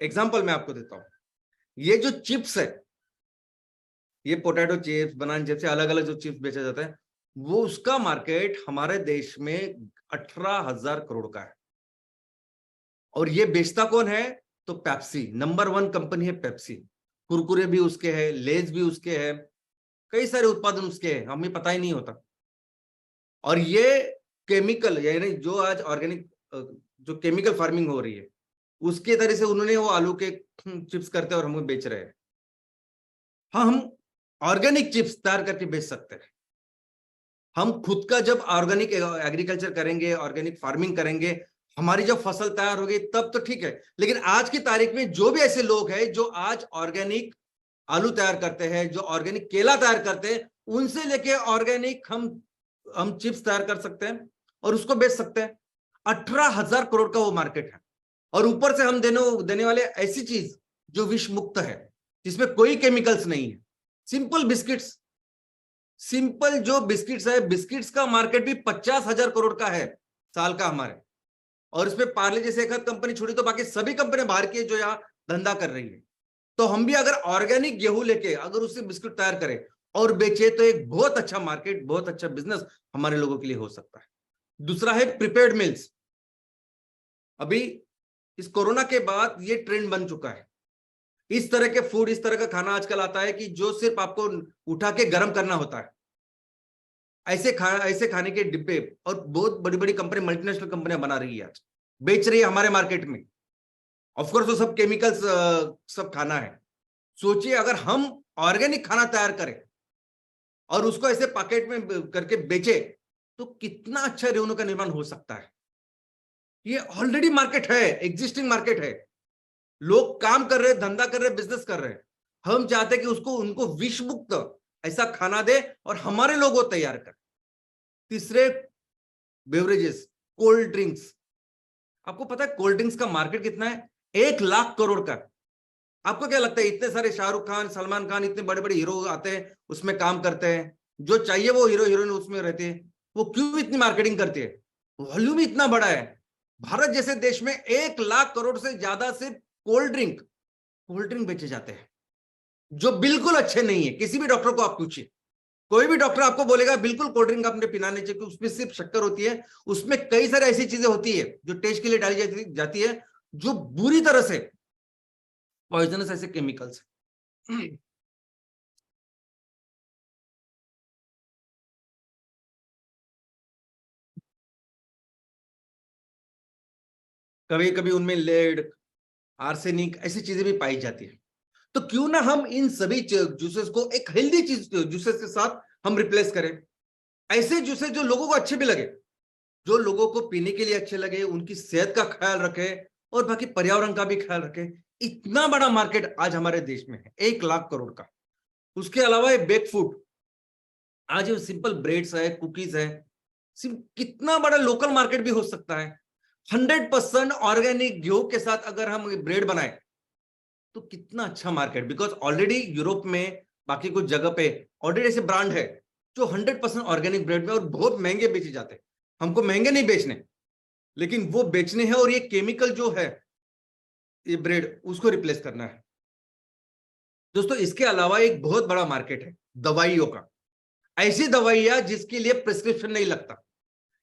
एग्जांपल मैं आपको देता हूं। ये जो चिप्स है, ये पोटैटो चिप्स, बनाना चिप्स, अलग अलग जो चिप्स बेचा जाता है, वो उसका मार्केट हमारे देश में 18,000 करोड़ का है। और ये बेचता कौन है? तो पेप्सी, नंबर 1 कंपनी है पेप्सी। कुरकुरे भी उसके हैं, लेज भी उसके हैं, कई सारे उत्पादन उसके हैं, हमें पता ही नहीं होता। और ये केमिकल, यानी जो आज ऑर्गेनिक जो केमिकल फार्मिंग हो रही है, उसके तरह से उन्होंने वो आलू के चिप्स करते हैं और हमें बेच रहे हैं। हाँ, हम ऑर्गेनिक चिप्स तैयार करके बेच सकते हैं। हम खुद का जब ऑर्गेनिक एग्रीकल्चर करेंगे, ऑर्गेनिक फार्मिंग करेंगे, हमारी जब फसल तैयार होगी तब तो ठीक है। लेकिन आज की तारीख में जो भी ऐसे लोग हैं जो आज ऑर्गेनिक आलू तैयार करते हैं, जो ऑर्गेनिक केला तैयार करते हैं, उनसे लेके ऑर्गेनिक हम चिप्स तैयार कर सकते हैं और उसको बेच सकते हैं। 18,000 करोड़ का वो मार्केट है। और ऊपर से हम देने वाले ऐसी चीज जो विष मुक्त है, जिसमें कोई केमिकल्स नहीं है। सिंपल बिस्किट्स, सिंपल जो बिस्किट्स है, बिस्किट्स का मार्केट भी 50,000 करोड़ का है साल का हमारे। और इसमें पार्ले जैसे एक कंपनी छोड़ी तो बाकी सभी कंपनियां बाहर की जो यहाँ धंधा कर रही है। तो हम भी अगर ऑर्गेनिक गेहूं लेके अगर उससे बिस्कुट तैयार करें और बेचे, तो एक बहुत अच्छा मार्केट, बहुत अच्छा बिजनेस हमारे लोगों के लिए हो सकता है। दूसरा है प्रिपेयर्ड मील्स। अभी इस कोरोना के बाद ये ट्रेंड बन चुका है। इस तरह के फूड, इस तरह का खाना आजकल आता है कि जो सिर्फ आपको उठा के गर्म करना होता है। ऐसे खाने के डिब्बे, और बहुत बड़ी बड़ी कंपनी, मल्टीनेशनल कंपनियां बना रही है, आज बेच रही है हमारे मार्केट में। ऑफकोर्स वो सब केमिकल्स सब खाना है। सोचिए अगर हम ऑर्गेनिक खाना तैयार करें और उसको ऐसे पैकेट में करके बेचे, तो कितना अच्छा रेवेन्यू का निर्माण हो सकता है। ये ऑलरेडी मार्केट है, एग्जिस्टिंग मार्केट है। लोग काम कर रहे, धंधा कर रहे, बिजनेस कर रहे हैं। हम चाहते हैं कि उनको विष मुक्त ऐसा खाना दे और हमारे लोग वो तैयार करें। तीसरे, बेवरेजेस, कोल्ड ड्रिंक्स। आपको पता है कोल्ड ड्रिंक्स का मार्केट कितना है? 1 लाख करोड़ का। आपको क्या लगता है इतने सारे शाहरुख खान, सलमान खान, इतने बड़े बड़े हीरो आते हैं, उसमें काम करते हैं, जो चाहिए वो हीरो हीरोइन उसमें रहते हैं, वो क्यों इतनी मार्केटिंग करती है? वॉल्यूम इतना बड़ा है। भारत जैसे देश में 1 लाख करोड़ से ज्यादा सिर्फ कोल्ड ड्रिंक बेचे जाते हैं, जो बिल्कुल अच्छे नहीं है। किसी भी डॉक्टर को आप पूछिए, कोई भी डॉक्टर आपको बोलेगा बिल्कुल कोल्ड ड्रिंक आपने पीना नहीं चाहिए, उसमें सिर्फ शक्कर होती है, उसमें कई सारी ऐसी चीजें होती है जो टेस्ट के लिए डाली जाती है, जो बुरी तरह से पॉइजनस ऐसे केमिकल्स। कभी कभी उनमें लेड, आर्सेनिक ऐसी चीजें भी पाई जाती है। तो क्यों ना हम इन सभी जूसेस को एक हेल्दी चीज जूसेस के साथ हम रिप्लेस करें, ऐसे जूसेस जो लोगों को अच्छे भी लगे, जो लोगों को पीने के लिए अच्छे लगे, उनकी सेहत का ख्याल रखे और बाकी पर्यावरण का भी ख्याल रखे। इतना बड़ा मार्केट आज हमारे देश में है, 1 लाख करोड़ का। उसके अलावा ये बेक फूड, आज ये सिंपल ब्रेड्स है, कुकीज है, कितना बड़ा लोकल मार्केट भी हो सकता है। 100% ऑर्गेनिक गेहूं के साथ अगर हम ब्रेड बनाए तो कितना अच्छा मार्केट, बिकॉज ऑलरेडी यूरोप में, बाकी कुछ जगह पे ऑलरेडी ऐसे ब्रांड है जो 100% ऑर्गेनिक ब्रेड में और बहुत महंगे बेचे जाते हैं। हमको महंगे नहीं बेचने, लेकिन वो बेचने हैं, और ये केमिकल जो है ये ब्रेड उसको रिप्लेस करना है। दोस्तों इसके अलावा एक बहुत बड़ा मार्केट है दवाइयों का। ऐसी दवाइयां जिसके लिए प्रिस्क्रिप्शन नहीं लगता,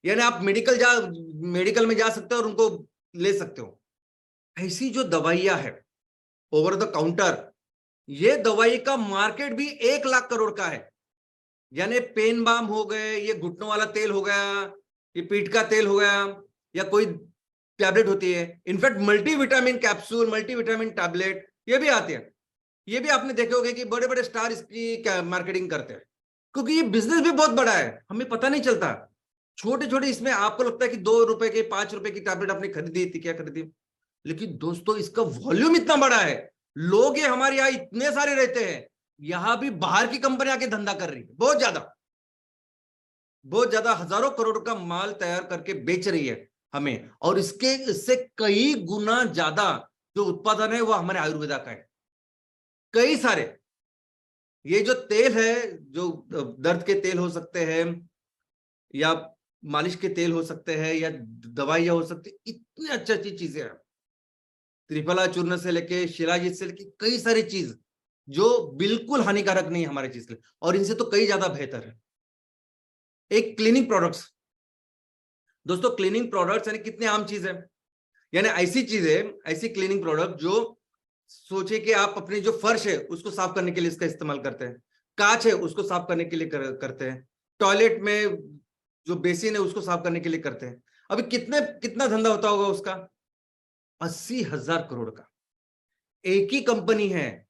यानी आप मेडिकल में जा सकते हो और उनको ले सकते हो। ऐसी जो दवाइयां है ओवर द काउंटर, ये दवाई का मार्केट भी 1 लाख करोड़ का है। यानी पेन बाम हो गए, ये घुटनों वाला तेल हो गया, ये पीठ का तेल हो गया, या कोई टैबलेट होती है, in fact multivitamin capsule, multivitamin tablet ये भी आते हैं। ये भी आपने देखे होंगे कि बड़े बड़े स्टार इसकी मार्केटिंग करते हैं, क्योंकि ये बिजनेस भी बहुत बड़ा है, हमें पता नहीं चलता। छोटे छोटे इसमें आपको लगता है कि 2 रुपए की, 5 रुपए की टैबलेट आपने खरीदी थी, क्या खरीदी, लेकिन दोस्तों इसका वॉल्यूम इतना बड़ा है। लोग ये हमारे यहाँ इतने सारे रहते हैं, यहां भी बाहर की कंपनी आके धंधा कर रही है, बहुत ज्यादा हजारों करोड़ का माल तैयार करके बेच रही है हमें, और इससे कई गुना ज्यादा जो उत्पादन है वो हमारे आयुर्वेदा का है। कई सारे ये जो तेल है, जो दर्द के तेल हो सकते हैं, या मालिश के तेल हो सकते हैं, या दवाइयां हो सकती, इतनी अच्छी अच्छी चीजें हैं। त्रिफला चूर्ण से लेके शिलाजीत से लेके कई सारी चीज जो बिल्कुल हानिकारक नहीं है हमारे चीज के लिए, और इनसे तो कई ज्यादा बेहतर है। एक क्लीनिंग प्रोडक्ट्स, दोस्तों क्लीनिंग प्रोडक्ट्स यानी कितने आम चीज है, यानी ऐसी चीजें, ऐसी क्लीनिंग प्रोडक्ट जो सोचे कि आप अपनी जो फर्श है उसको साफ करने के लिए इसका इस्तेमाल करते हैं, कांच है उसको साफ करने के लिए करते हैं, टॉयलेट में जो बेसिन है उसको साफ करने के लिए करते हैं। अभी कितना धंधा होता होगा उसका? 80,000 करोड़ का। एक ही कंपनी है,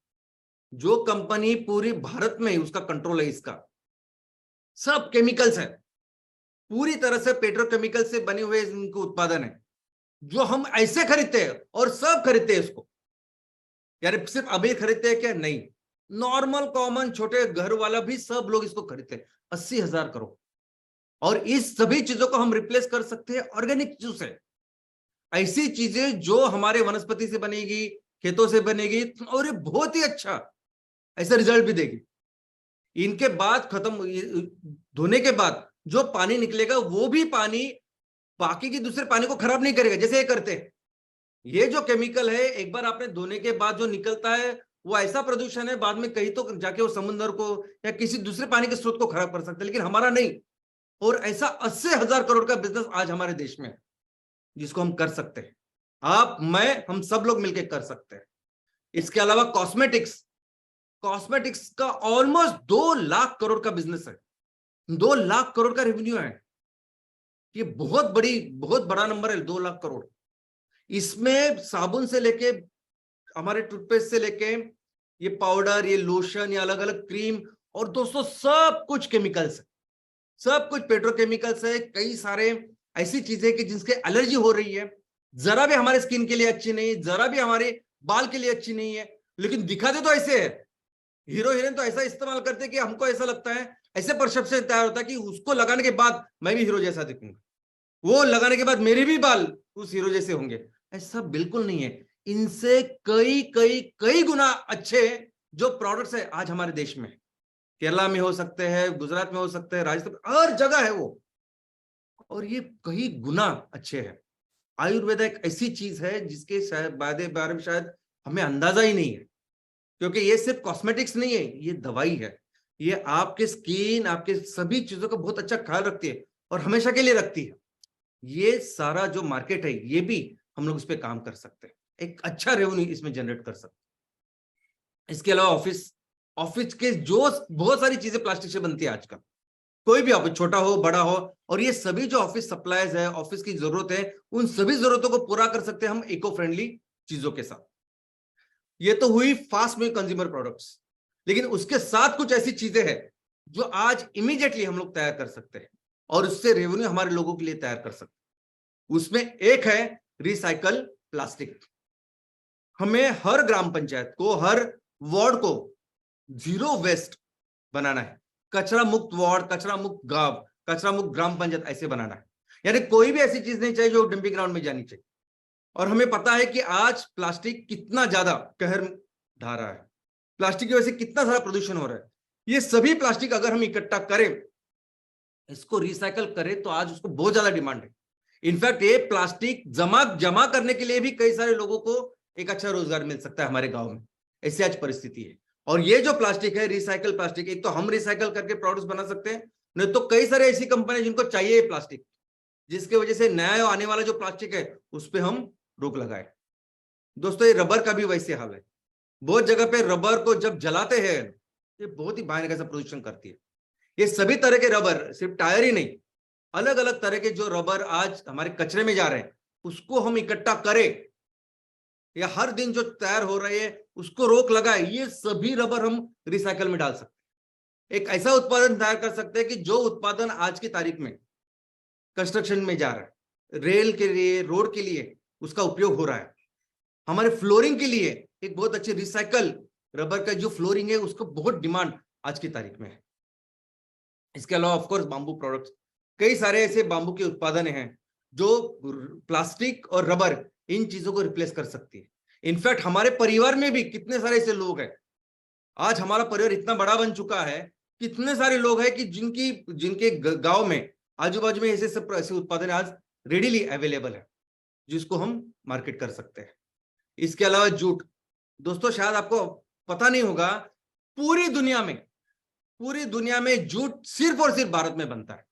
जो कंपनी पूरी भारत में उसका कंट्रोल है, इसका सब केमिकल्स है, पूरी तरह से पेट्रोकेमिकल से बने हुए इनके उत्पादन है, जो हम ऐसे खरीदते हैं और सब खरीदते हैं इसको। यार सिर्फ अमीर खरीदते हैं क्या? नहीं, नॉर्मल कॉमन छोटे घर वाला भी सब लोग इसको खरीदते हैं। 80,000 करोड़। और इस सभी चीजों को हम रिप्लेस कर सकते हैं ऑर्गेनिक चीजों से, ऐसी चीजें जो हमारे वनस्पति से बनेगी, खेतों से बनेगी, और ये बहुत ही अच्छा ऐसा रिजल्ट भी देगी। इनके बाद खत्म धोने के बाद जो पानी निकलेगा वो भी पानी बाकी के दूसरे पानी को खराब नहीं करेगा जैसे ये करते हैं। ये जो केमिकल है एक बार आपने धोने के बाद जो निकलता है वो ऐसा प्रदूषण है, बाद में कहीं तो जाके वो समुद्र को या किसी दूसरे पानी के स्रोत को खराब कर सकते हैं, लेकिन हमारा नहीं। और ऐसा 80,000 करोड़ का बिजनेस आज हमारे देश में जिसको हम कर सकते हैं, आप, मैं, हम सब लोग मिलकर कर सकते हैं। इसके अलावा कॉस्मेटिक्स का ऑलमोस्ट 2 लाख करोड़ का बिजनेस है, 2 लाख करोड़ का रेवेन्यू है। ये बहुत बड़ा नंबर है, 2 लाख करोड़। इसमें साबुन से लेके हमारे टूथपेस्ट से लेके ये पाउडर, ये लोशन, ये अलग अलग क्रीम, और दोस्तों सब कुछ केमिकल्स है, सब कुछ पेट्रोकेमिकल्स है। कई सारे ऐसी चीजें कि जिसके एलर्जी हो रही है, जरा भी हमारे स्किन के लिए अच्छी नहीं, जरा भी हमारे बाल के लिए अच्छी नहीं है, लेकिन दिखाते तो ऐसे है। हीरो हीरोइन तो ऐसा इस्तेमाल करते कि हमको ऐसा लगता है, ऐसे परसेप्शन तैयार होता है कि उसको लगाने के बाद मैं भी हीरो जैसा दिखूंगा। वो लगाने के बाद मेरे भी बाल उस हीरो जैसे होंगे, ऐसा बिल्कुल नहीं है। इनसे कई कई कई गुना अच्छे जो प्रोडक्ट्स है आज हमारे देश में, केरला में हो सकते हैं, गुजरात में हो सकते हैं, राजस्थान, हर जगह है वो, और ये कई गुना अच्छे हैं। आयुर्वेद एक ऐसी चीज है जिसके शायद बारे में शायद हमें अंदाजा ही नहीं है, क्योंकि ये सिर्फ कॉस्मेटिक्स नहीं है, ये दवाई है। ये आपके स्किन, आपके सभी चीजों का बहुत अच्छा ख्याल रखती है और हमेशा के लिए रखती है। ये सारा जो मार्केट है, ये भी हम लोग इस पे काम कर सकते हैं, एक अच्छा रेवेन्यू इसमें जनरेट कर सकते हैं। इसके अलावा ऑफिस के जो बहुत सारी चीजें प्लास्टिक से बनती है आजकल, कोई भी ऑफिस, छोटा हो बड़ा हो, और ये सभी जो ऑफिस सप्लाईज है, ऑफिस की जरूरत है, उन सभी जरूरतों को पूरा कर सकते हैं हम इको फ्रेंडली चीजों के साथ। ये तो हुई फास्ट मूविंग कंज्यूमर प्रोडक्ट्स, लेकिन उसके साथ कुछ ऐसी चीजें हैं जो आज इमीडिएटली हम लोग तैयार कर सकते हैं और उससे रेवेन्यू हमारे लोगों के लिए तैयार कर सकते हैं। उसमें एक है रिसाइकल प्लास्टिक। हमें हर ग्राम पंचायत को, हर वार्ड को जीरो वेस्ट बनाना है, कचरा मुक्त वार्ड, कचरा मुक्त गांव, कचरा मुक्त ग्राम पंचायत ऐसे बनाना है। यानी कोई भी ऐसी चीज नहीं चाहिए जो डंपिंग ग्राउंड में जानी चाहिए। और हमें पता है कि आज प्लास्टिक कितना ज्यादा कहर ढा रहा है, प्लास्टिक की वजह से कितना सारा प्रदूषण हो रहा है। ये सभी प्लास्टिक अगर हम इकट्ठा करें, इसको रिसाइकल करें, तो आज उसको बहुत ज्यादा डिमांड है। इनफैक्ट ये प्लास्टिक जमा करने के लिए भी कई सारे लोगों को एक अच्छा रोजगार मिल सकता है हमारे गांव में, ऐसी आज परिस्थिति है। और ये जो प्लास्टिक है, रिसाइकल प्लास्टिक, एक तो हम रिसाइकल करके प्रोडक्ट्स बना सकते हैं, नहीं तो कई सारे ऐसी कंपनी जिनको चाहिए प्लास्टिक, जिसकी वजह से नया आने वाला जो प्लास्टिक है उस पर हम रोक लगाए। दोस्तों, ये रबर का भी वैसे हाल है। बहुत जगह पे रबर को जब जलाते हैं, ये बहुत ही भयानक ऐसा प्रदूषण करती है। ये सभी तरह के रबर, सिर्फ टायर ही नहीं, अलग अलग तरह के जो रबर आज हमारे कचरे में जा रहे हैं, उसको हम इकट्ठा करें, या हर दिन जो तैयार हो रहे हैं उसको रोक लगाए, ये सभी रबर हम रिसाइकल में डाल सकते हैं। एक ऐसा उत्पादन तैयार कर सकते हैं कि जो उत्पादन आज की तारीख में कंस्ट्रक्शन में जा रहा है, रेल के लिए, रोड के लिए उसका उपयोग हो रहा है। हमारे फ्लोरिंग के लिए एक बहुत अच्छे रिसाइकल रबर का जो फ्लोरिंग है, उसको बहुत डिमांड आज की तारीख में है। इसके अलावा ऑफकोर्स बांबू प्रोडक्ट्स, कई सारे ऐसे बांबू के उत्पादन हैं जो प्लास्टिक और रबर, इन चीजों को रिप्लेस कर सकती है। इनफैक्ट हमारे परिवार में भी कितने सारे ऐसे लोग हैं, आज हमारा परिवार इतना बड़ा बन चुका है, कितने सारे लोग हैं कि जिनके गांव में, आजू बाजू में ऐसे उत्पादन आज रेडीली अवेलेबल है, जिसको हम मार्केट कर सकते हैं। इसके अलावा जूट, दोस्तों शायद आपको पता नहीं होगा, पूरी दुनिया में जूट सिर्फ और सिर्फ भारत में बनता है,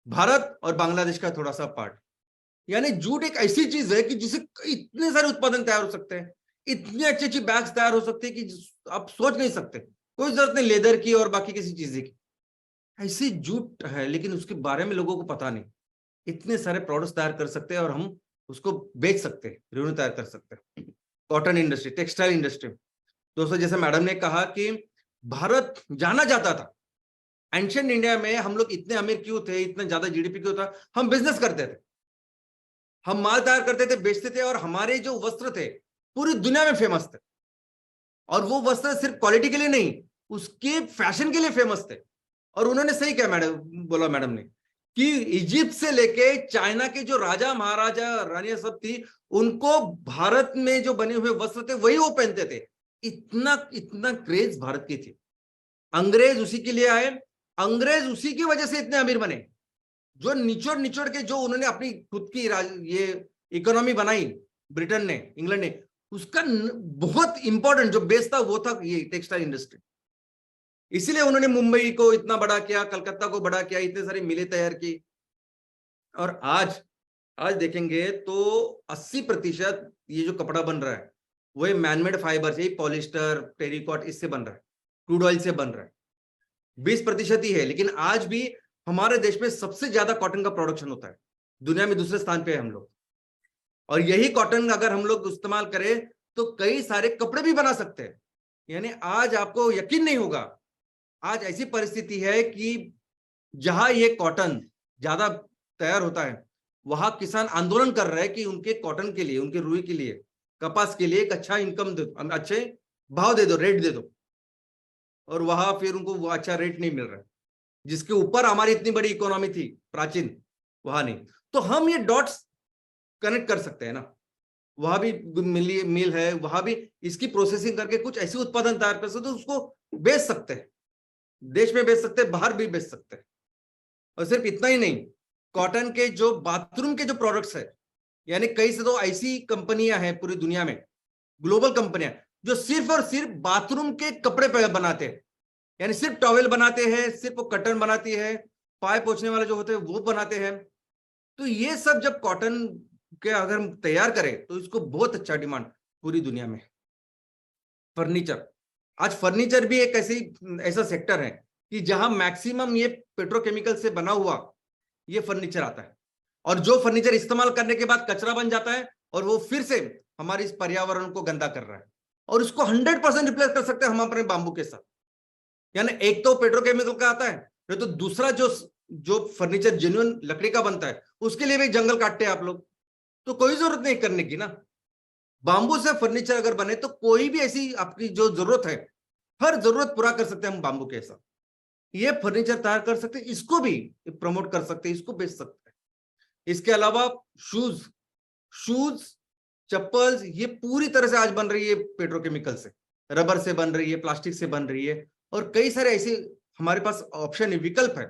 भारत और बांग्लादेश का थोड़ा सा पार्ट। यानी जूट एक ऐसी चीज है कि जिसे इतने सारे उत्पादन तैयार हो सकते हैं, इतनी अच्छी अच्छी बैग्स तैयार हो सकते हैं कि आप सोच नहीं सकते। कोई जरूरत नहीं लेदर की और बाकी किसी चीज की, ऐसी जूट है, लेकिन उसके बारे में लोगों को पता नहीं। इतने सारे प्रोडक्ट्स तैयार कर सकते हैं और हम उसको बेच सकते हैं, रेवेन्यू तैयार कर सकते हैं। कॉटन इंडस्ट्री, टेक्सटाइल इंडस्ट्री, दोस्तों जैसे मैडम ने कहा कि भारत जाना जाता था, एंशिएंट इंडिया में हम लोग इतने अमीर क्यों थे, इतना ज्यादा जीडीपी क्यों था, हम बिजनेस करते थे, हम माल तैयार करते थे, बेचते थे, और हमारे जो वस्त्र थे पूरी दुनिया में फेमस थे। और वो वस्त्र सिर्फ क्वालिटी के लिए नहीं, उसके फैशन के लिए फेमस थे। और उन्होंने सही कहा मैडम ने कि इजिप्ट से लेके चाइना के जो राजा महाराजा रानियां सब थी, उनको भारत में जो बने हुए वस्त्र थे वही वो पहनते थे। इतना इतना क्रेज भारत की थी। अंग्रेज उसी के लिए आए, अंग्रेज उसी की वजह से इतने अमीर बने, जो निचोड़ के जो उन्होंने अपनी खुद की ये इकोनॉमी बनाई, ब्रिटेन ने, इंग्लैंड ने, उसका बहुत इंपॉर्टेंट जो बेस था वो था ये टेक्सटाइल इंडस्ट्री। इसीलिए उन्होंने मुंबई को इतना बड़ा किया, कलकत्ता को बड़ा किया, इतने सारी मिलें तैयार की। और आज देखेंगे तो 80% ये जो कपड़ा बन रहा है वो मैनमेड फाइबर से, पॉलिस्टर, टेरिकॉट, इससे बन रहा है, क्रूड ऑयल से बन रहा है। 20% ही है, लेकिन आज भी हमारे देश में सबसे ज्यादा कॉटन का प्रोडक्शन होता है, दुनिया में दूसरे स्थान पे है हम लोग। और यही कॉटन अगर हम लोग इस्तेमाल करें तो कई सारे कपड़े भी बना सकते हैं। यानी आज आपको यकीन नहीं होगा, आज ऐसी परिस्थिति है कि जहां ये कॉटन ज्यादा तैयार होता है, वहां किसान आंदोलन कर रहे हैं कि उनके कॉटन के लिए, उनके रुई के लिए, कपास के लिए एक अच्छा इनकम दो, अच्छे भाव दे दो, रेट दे दो। और वहां फिर उनको वो अच्छा रेट नहीं मिल रहा है, जिसके ऊपर हमारी इतनी बड़ी इकोनॉमी थी प्राचीन, वहां नहीं। तो हम ये डॉट्स कनेक्ट कर सकते हैं ना, वहां भी मिल है, वहां भी इसकी प्रोसेसिंग करके कुछ ऐसी उत्पादन तैयार कर सकते हैं, उसको बेच सकते हैं, देश में बेच सकते हैं, बाहर भी बेच सकते हैं। और सिर्फ इतना ही नहीं, कॉटन के जो बाथरूम के जो प्रोडक्ट्स है, यानी कई से तो ऐसी कंपनियां हैं पूरी दुनिया में, ग्लोबल कंपनियां, जो सिर्फ और सिर्फ बाथरूम के कपड़े बनाते हैं, यानी सिर्फ टॉवेल बनाते हैं, सिर्फ वो कर्टन बनाती है, पाए पोछने वाले जो होते हैं वो बनाते हैं। तो ये सब जब कॉटन के अगर हम तैयार करें तो इसको बहुत अच्छा डिमांड पूरी दुनिया में। फर्नीचर, आज फर्नीचर भी एक ऐसा सेक्टर है कि जहां मैक्सिमम ये पेट्रोकेमिकल से बना हुआ ये फर्नीचर आता है, और जो फर्नीचर इस्तेमाल करने के बाद कचरा बन जाता है और वो फिर से हमारे इस पर्यावरण को गंदा कर रहा है, और उसको 100% रिप्लेस कर सकते हैं हम अपने बांबू के साथ। यानी एक तो पेट्रोकेमिकल का आता है, तो दूसरा जो फर्नीचर जेन्युइन लकड़ी का बनता है उसके लिए भी जंगल काटते हैं आप लोग, तो कोई जरूरत नहीं करने की ना। बांबू से फर्नीचर अगर बने तो कोई भी ऐसी आपकी जो जरूरत है, हर जरूरत पूरा कर सकते हैं हम बांबू के साथ। ये फर्नीचर तैयार कर सकते हैं, इसको भी प्रमोट कर सकते हैं, इसको बेच सकते हैं। इसके अलावा शूज चप्पल, ये पूरी तरह से आज बन रही है पेट्रोकेमिकल से, रबर से बन रही है, प्लास्टिक से बन रही है, और कई सारे ऐसे हमारे पास ऑप्शन है, विकल्प है,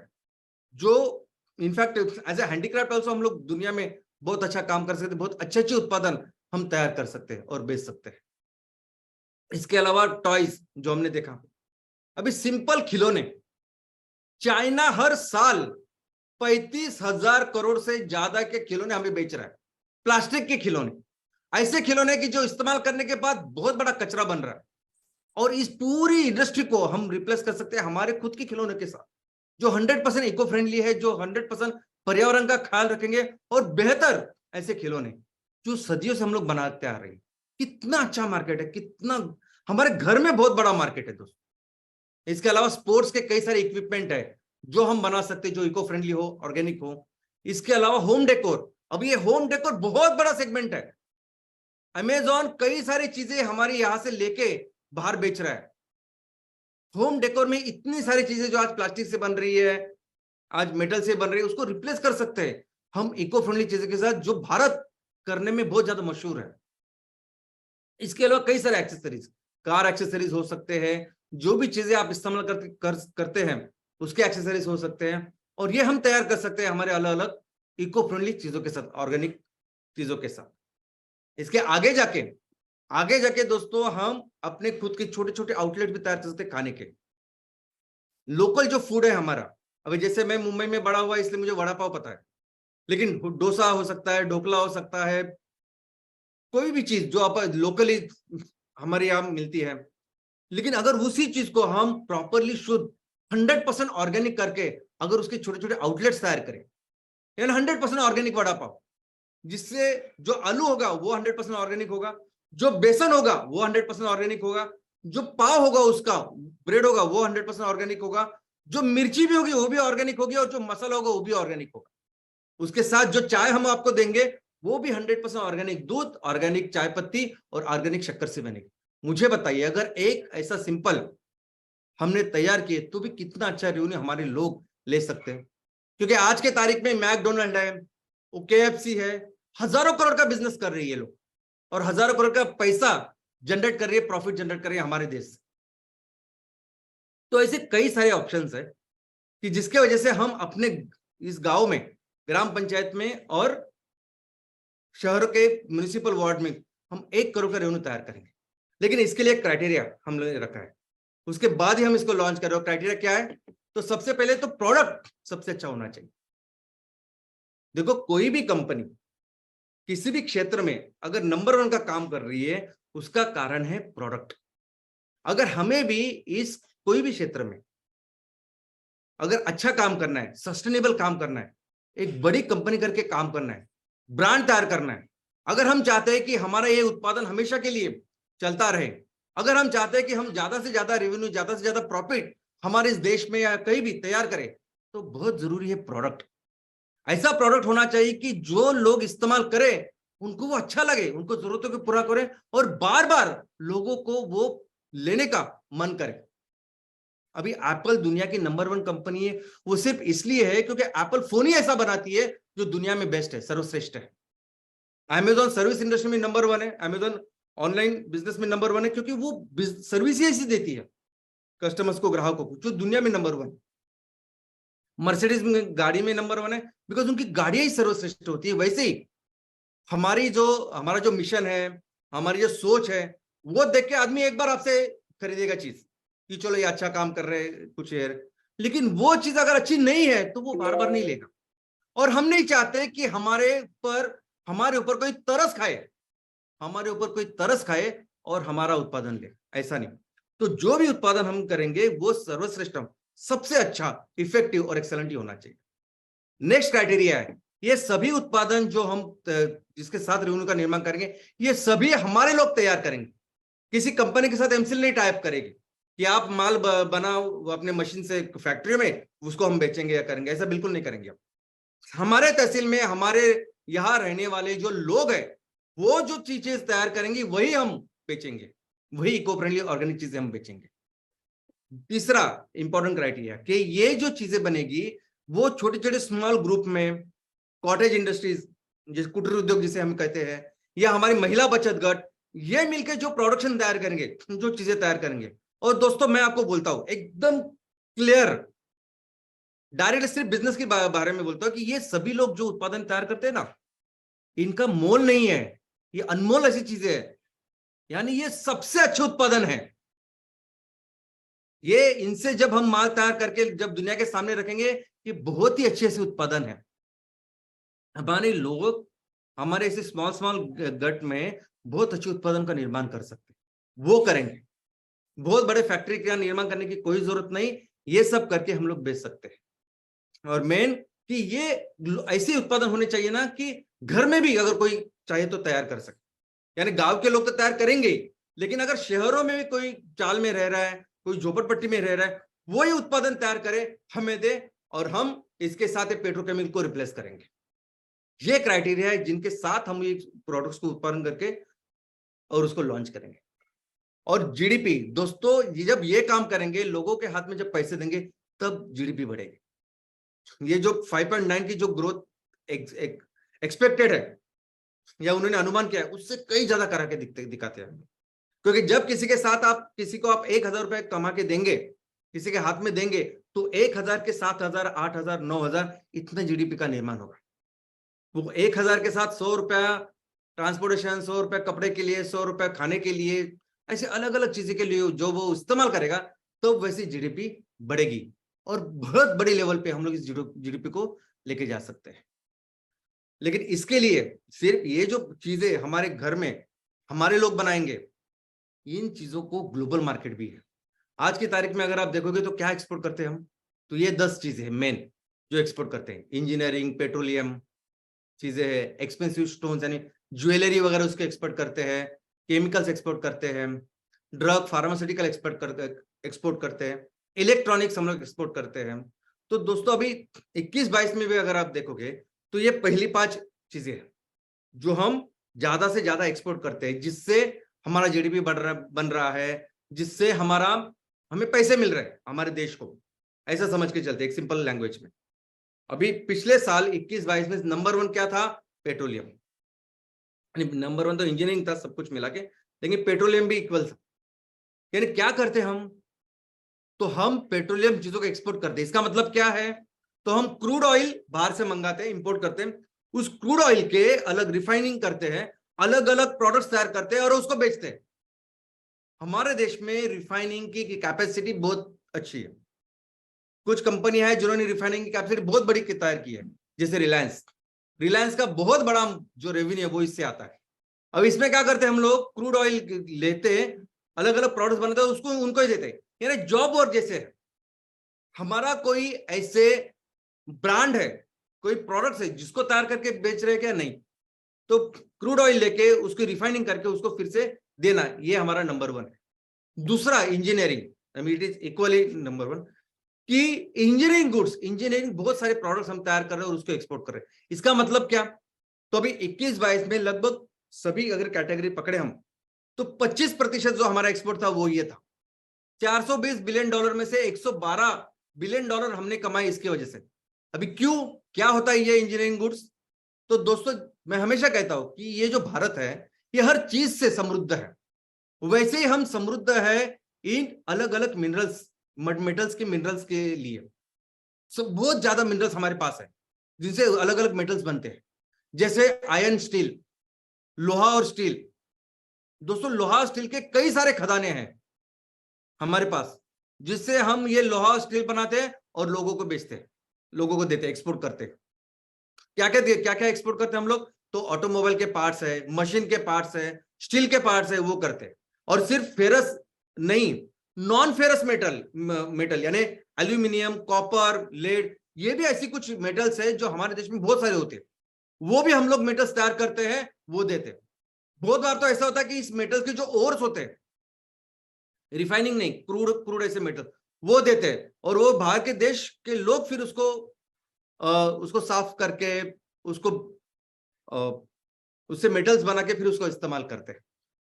जो in fact as a handicraft also हम लोग दुनिया में बहुत अच्छा काम कर सकते हैं, बहुत अच्छे अच्छे उत्पादन हम तैयार कर सकते हैं और बेच सकते हैं। इसके अलावा टॉयज जो हमने देखा, अभी सिंपल खिलौने, चाइना हर साल 35,000 करोड़ से ज्यादा के खिलौने हमें बेच रहा है, प्लास्टिक के खिलौने, ऐसे खिलौने की जो इस्तेमाल करने के बाद बहुत बड़ा कचरा बन रहा है, और इस पूरी इंडस्ट्री को हम रिप्लेस कर सकते हैं हमारे खुद के खिलौने के साथ, जो 100% इको फ्रेंडली है, जो 100% पर्यावरण का ख्याल रखेंगे, और बेहतर ऐसे खिलौने जो सदियों से हम लोग बनाते आ रहे हैं। कितना अच्छा मार्केट है, कितना हमारे घर में बहुत बड़ा मार्केट है दोस्तों। इसके अलावा स्पोर्ट्स के कई सारे इक्विपमेंट है जो हम बना सकते हैं, जो इको फ्रेंडली हो, ऑर्गेनिक हो। इसके अलावा होम डेकोर, अब ये होम डेकोर बहुत बड़ा सेगमेंट है। अमेजॉन कई सारी चीजें हमारी यहां से लेके बाहर बेच रहा है। होम डेकोर में इतनी सारी चीजें जो आज प्लास्टिक से बन रही है, आज मेटल से बन रही है, उसको रिप्लेस कर सकते हैं हम इको फ्रेंडली चीजों के साथ, जो भारत करने में बहुत ज्यादा मशहूर है। इसके अलावा कई सारे एक्सेसरीज, कार एक्सेसरीज हो सकते हैं, जो भी चीजें आप इस्तेमाल करते हैं उसके एक्सेसरीज हो सकते हैं, और ये हम तैयार कर सकते हैं हमारे अलग अलग इको फ्रेंडली चीजों के साथ, ऑर्गेनिक चीजों के साथ। इसके आगे जाके दोस्तों हम अपने खुद के छोटे छोटे आउटलेट भी तैयार कर सकते हैं खाने के। लोकल जो फूड है हमारा, अभी जैसे मैं मुंबई में बड़ा हुआ इसलिए मुझे वड़ा पाव पता है, लेकिन डोसा हो सकता है, ढोकला हो सकता है, कोई भी चीज जो आप लोकली हमारे यहाँ मिलती है, लेकिन अगर उसी चीज को हम प्रॉपरली शुद्ध 100% ऑर्गेनिक करके अगर उसके छोटे छोटे आउटलेट्स तैयार करें, यानी 100% ऑर्गेनिक वड़ा पाव, जिससे जो आलू होगा वो 100% ऑर्गेनिक होगा, जो बेसन होगा वो 100% ऑर्गेनिक होगा, जो पाव होगा उसका ब्रेड होगा वो 100% ऑर्गेनिक होगा, जो मिर्ची भी होगी वो भी ऑर्गेनिक होगी, और जो मसाला होगा वो भी ऑर्गेनिक होगा। उसके साथ जो चाय हम आपको देंगे वो भी 100% ऑर्गेनिक दूध, ऑर्गेनिक चाय पत्ती और ऑर्गेनिक शक्कर से बनेगी। मुझे बताइए, अगर एक ऐसा सिंपल हमने तैयार किए तो भी कितना अच्छा रेवेन्यू हमारे लोग ले सकते हैं। क्योंकि आज के तारीख में मैकडोनल्ड है, वो KFC है, हजारों करोड़ का बिजनेस कर रही है लोग, और हजारों करोड़ का पैसा जनरेट कर रही है, प्रॉफिट जनरेट कर रही है हमारे देश से। तो ऐसे कई सारे ऑप्शंस है कि जिसके वजह से हम अपने इस गांव में, ग्राम पंचायत में और शहरों के म्युनिसिपल वार्ड में हम 1 करोड़ का रेवेन्यू तैयार करेंगे। लेकिन इसके लिए क्राइटेरिया हम लोगों ने रखा है, उसके बाद ही हम इसको लॉन्च कर रहे हो। क्राइटेरिया क्या है? तो सबसे पहले तो प्रोडक्ट सबसे अच्छा होना चाहिए। देखो, कोई भी कंपनी किसी भी क्षेत्र में अगर नंबर 1 का काम कर रही है, उसका कारण है प्रोडक्ट। अगर हमें भी इस कोई भी क्षेत्र में अगर अच्छा काम करना है, सस्टेनेबल काम करना है, एक बड़ी कंपनी करके काम करना है, ब्रांड तैयार करना है, अगर हम चाहते हैं कि हमारा ये उत्पादन हमेशा के लिए चलता रहे, अगर हम चाहते हैं कि हम ज्यादा से ज्यादा रेवेन्यू, ज्यादा से ज्यादा प्रॉफिट हमारे इस देश में या कहीं भी तैयार करें, तो बहुत जरूरी है प्रोडक्ट। ऐसा प्रोडक्ट होना चाहिए कि जो लोग इस्तेमाल करें उनको वो अच्छा लगे, उनको जरूरतों को पूरा करें, और बार बार लोगों को वो लेने का मन करे। अभी एप्पल दुनिया की नंबर 1 कंपनी है, वो सिर्फ इसलिए है क्योंकि एप्पल फोन ही ऐसा बनाती है जो दुनिया में बेस्ट है, सर्वश्रेष्ठ है। अमेजॉन सर्विस इंडस्ट्री में नंबर 1 है, अमेजॉन ऑनलाइन बिजनेस में नंबर 1 है, क्योंकि वो सर्विस ही ऐसी देती है कस्टमर्स को, ग्राहकों को, जो दुनिया में नंबर 1। मर्सिडीज में गाड़ी में नंबर 1 है बिकॉज उनकी गाड़ियां ही सर्वश्रेष्ठ होती है। वैसे ही हमारा जो मिशन है, हमारी जो सोच है, वो देख के आदमी एक बार आपसे खरीदेगा चीज कि चलो ये अच्छा काम कर रहे हैं कुछ यार, लेकिन वो चीज अगर अच्छी नहीं है तो वो बार बार नहीं लेगा। और हम नहीं चाहते कि हमारे ऊपर कोई तरस खाए, और हमारा उत्पादन ले, ऐसा नहीं। तो जो भी उत्पादन हम करेंगे वो सर्वश्रेष्ठ, सबसे अच्छा, इफेक्टिव और एक्सेलेंट ही होना चाहिए। नेक्स्ट क्राइटेरिया है, ये सभी उत्पादन जो हम जिसके साथ रेवेन्यू का निर्माण करेंगे, ये सभी हमारे लोग तैयार करेंगे। किसी कंपनी के साथ एमसीएल नहीं टाइप करेगी कि आप माल बनाओ अपने मशीन से फैक्ट्री में, उसको हम बेचेंगे या करेंगे, ऐसा बिल्कुल नहीं करेंगे। हमारे तहसील में हमारे यहाँ रहने वाले जो लोग हैं, वो जो चीजें तैयार करेंगे वही हम बेचेंगे, वही इको फ्रेंडली ऑर्गेनिक चीजें हम बेचेंगे। तीसरा इंपॉर्टेंट क्राइटेरिया कि ये जो चीजें बनेगी वो छोटे छोटे स्मॉल ग्रुप में, कॉटेज इंडस्ट्रीज, जिस कुटीर उद्योग जिसे हम कहते हैं, या हमारी महिला बचत गट, ये मिलकर जो प्रोडक्शन तैयार करेंगे, जो चीजें तैयार करेंगे। और दोस्तों मैं आपको बोलता हूं एकदम क्लियर, डायरेक्ट सिर्फ बिजनेस के बारे में बोलता हूं कि ये सभी लोग जो उत्पादन तैयार करते हैं ना, इनका मोल नहीं है, ये अनमोल ऐसी चीजें है, यानी ये सबसे अच्छे उत्पादन है। ये इनसे जब हम माल तैयार करके जब दुनिया के सामने रखेंगे, ये बहुत ही अच्छे से उत्पादन है। हमारे लोग हमारे ऐसे स्मॉल गट में बहुत अच्छे उत्पादन का निर्माण कर सकते हैं, वो करेंगे। बहुत बड़े फैक्ट्री का निर्माण करने की कोई जरूरत नहीं, ये सब करके हम लोग बेच सकते हैं। और मेन कि ये ऐसे उत्पादन होने चाहिए ना कि घर में भी अगर कोई चाहे तो तैयार कर सके, यानी गांव के लोग तो तैयार करेंगे, लेकिन अगर शहरों में भी कोई चाल में रह रहा है, कोई झोपड़पट्टी में रह रहा है, वो ही उत्पादन तैयार करे, हमें दे, और हम इसके साथ पेट्रोकेमिकल को रिप्लेस करेंगे। ये क्राइटेरिया है जिनके साथ हम ये प्रोडक्ट्स को उत्पादन करके और उसको लॉन्च करेंगे। और जीडीपी दोस्तों, ये जब ये काम करेंगे, लोगों के हाथ में जब पैसे देंगे, तब जीडीपी बढ़ेगी। ये जो 5.9 की जो ग्रोथ एक्सपेक्टेड है या उन्होंने अनुमान किया है, उससे कई ज्यादा करा के दिखाते हैं। क्योंकि जब किसी के साथ किसी को आप 1,000 रुपए कमा के देंगे, किसी के हाथ में देंगे, तो 1,000 के 7,000, 8,000, 9,000 इतने जीडीपी का निर्माण होगा। वो 1,000 के साथ 100 रुपया ट्रांसपोर्टेशन, 100 रुपया कपड़े के लिए, 100 रुपया खाने के लिए, ऐसे अलग अलग चीजें के लिए जो वो इस्तेमाल करेगा, तो वैसी जीडीपी बढ़ेगी और बहुत बड़ी लेवल पे हम लोग इस जीडीपी को लेके जा सकते हैं। लेकिन इसके लिए सिर्फ ये जो चीजें हमारे घर में हमारे लोग बनाएंगे, इन चीजों को ग्लोबल मार्केट भी है। आज की तारीख में अगर आप देखोगे तो क्या एक्सपोर्ट करते हैं हम, तो ये 10 चीजें हैं मेन जो एक्सपोर्ट करते हैं। इंजीनियरिंग, पेट्रोलियम चीजें है, एक्सपेंसिव स्टोन्स यानी ज्वेलरी वगैरह उसके एक्सपोर्ट करते हैं, केमिकल्स एक्सपोर्ट करते हैं, ड्रग फार्मास्यूटिकल एक्सपोर्ट करते हैं, इलेक्ट्रॉनिक्स हम लोग एक्सपोर्ट करते हैं। तो दोस्तों अभी 21-22 में भी अगर आप देखोगे तो ये पहली 5 चीजें हैं जो हम ज्यादा से ज्यादा एक्सपोर्ट करते हैं, जिससे हमारा जीडीपी बन रहा है, जिससे हमें पैसे मिल रहे हैं हमारे देश को, ऐसा समझ के चलते एक सिंपल लैंग्वेज में। अभी पिछले साल 21-22 में नंबर 1 क्या था? पेट्रोलियम। नंबर 1 तो इंजीनियरिंग था सब कुछ मिला के, लेकिन पेट्रोलियम भी इक्वल था। यानी क्या करते हम, तो हम पेट्रोलियम चीजों को एक्सपोर्ट करते हैं। इसका मतलब क्या है, तो हम क्रूड ऑयल बाहर से मंगाते हैं, इंपोर्ट करते हैं, उस क्रूड ऑयल के अलग रिफाइनिंग करते हैं, अलग अलग प्रोडक्ट्स तैयार करते हैं और उसको बेचते हैं। हमारे देश में रिफाइनिंग की कैपेसिटी बहुत अच्छी है। कुछ कंपनी है जिन्होंने रिफाइनिंग की कैपेसिटी बहुत बड़ी तैयार की है, जैसे रिलायंस का बहुत बड़ा जो रेवेन्यू है वो इससे आता है। अब इसमें क्या करते हैं हम लोग, क्रूड ऑयल लेते हैं, अलग अलग प्रोडक्ट्स बनाते हैं, उसको उनको ही देते हैं। यानी जॉब वर्क जैसे है। हमारा कोई ऐसे ब्रांड है, कोई प्रोडक्ट्स है जिसको तैयार करके बेच रहे हैं क्या? नहीं। तो क्रूड ऑयल लेके उसकी रिफाइनिंग करके उसको फिर से देना, ये हमारा नंबर 1 है। दूसरा engineering, it is equally number 1 कि इंजीनियरिंग बहुत सारे प्रोडक्ट्स हम तैयार कर रहे हैं और उसको एक्सपोर्ट कर रहे हैं। इसका मतलब क्या, तो अभी 21-22 में लगभग सभी अगर कैटेगरी पकड़े हम, तो 25% जो हमारा एक्सपोर्ट था वो ये था। $420 बिलियन में से $112 बिलियन हमने कमाए इसकी वजह से। अभी क्यों, क्या होता है ये इंजीनियरिंग गुड्स? तो दोस्तों मैं हमेशा कहता हूं कि ये जो भारत है ये हर चीज से समृद्ध है। वैसे ही हम समृद्ध है इन अलग अलग मिनरल्स, मेटल्स के मिनरल्स के लिए। बहुत ज्यादा मिनरल्स हमारे पास है जिनसे अलग अलग मेटल्स बनते हैं, जैसे आयरन, स्टील, लोहा और स्टील। दोस्तों लोहा स्टील के कई सारे खदाने हैं हमारे पास, जिससे हम ये लोहा स्टील बनाते हैं और लोगों को बेचते हैं, लोगों को देते हैं, एक्सपोर्ट करते हैं। क्या क्या एक्सपोर्ट करते हैं हम लोग? तो ऑटोमोबाइल के पार्ट्स है, मशीन के पार्ट्स है, स्टील के पार्ट्स है, वो करते हैं। और सिर्फ फेरस नहीं, नॉन फेरस मेटल यानी एल्यूमिनियम, कॉपर, लेड, ये भी ऐसी कुछ मेटल्स है जो हमारे देश में बहुत सारे होते हैं, वो भी हम लोग मेटल्स तैयार करते हैं, वो देते हैं। बहुत बार तो ऐसा होता है कि इस मेटल्स के जो ओर्स होते हैं, रिफाइनिंग नहीं, क्रूड ऐसे मेटल, वो देते हैं, और वो बाहर के देश के लोग फिर उसको साफ करके उसको उससे मेटल्स बना के फिर उसको इस्तेमाल करते हैं।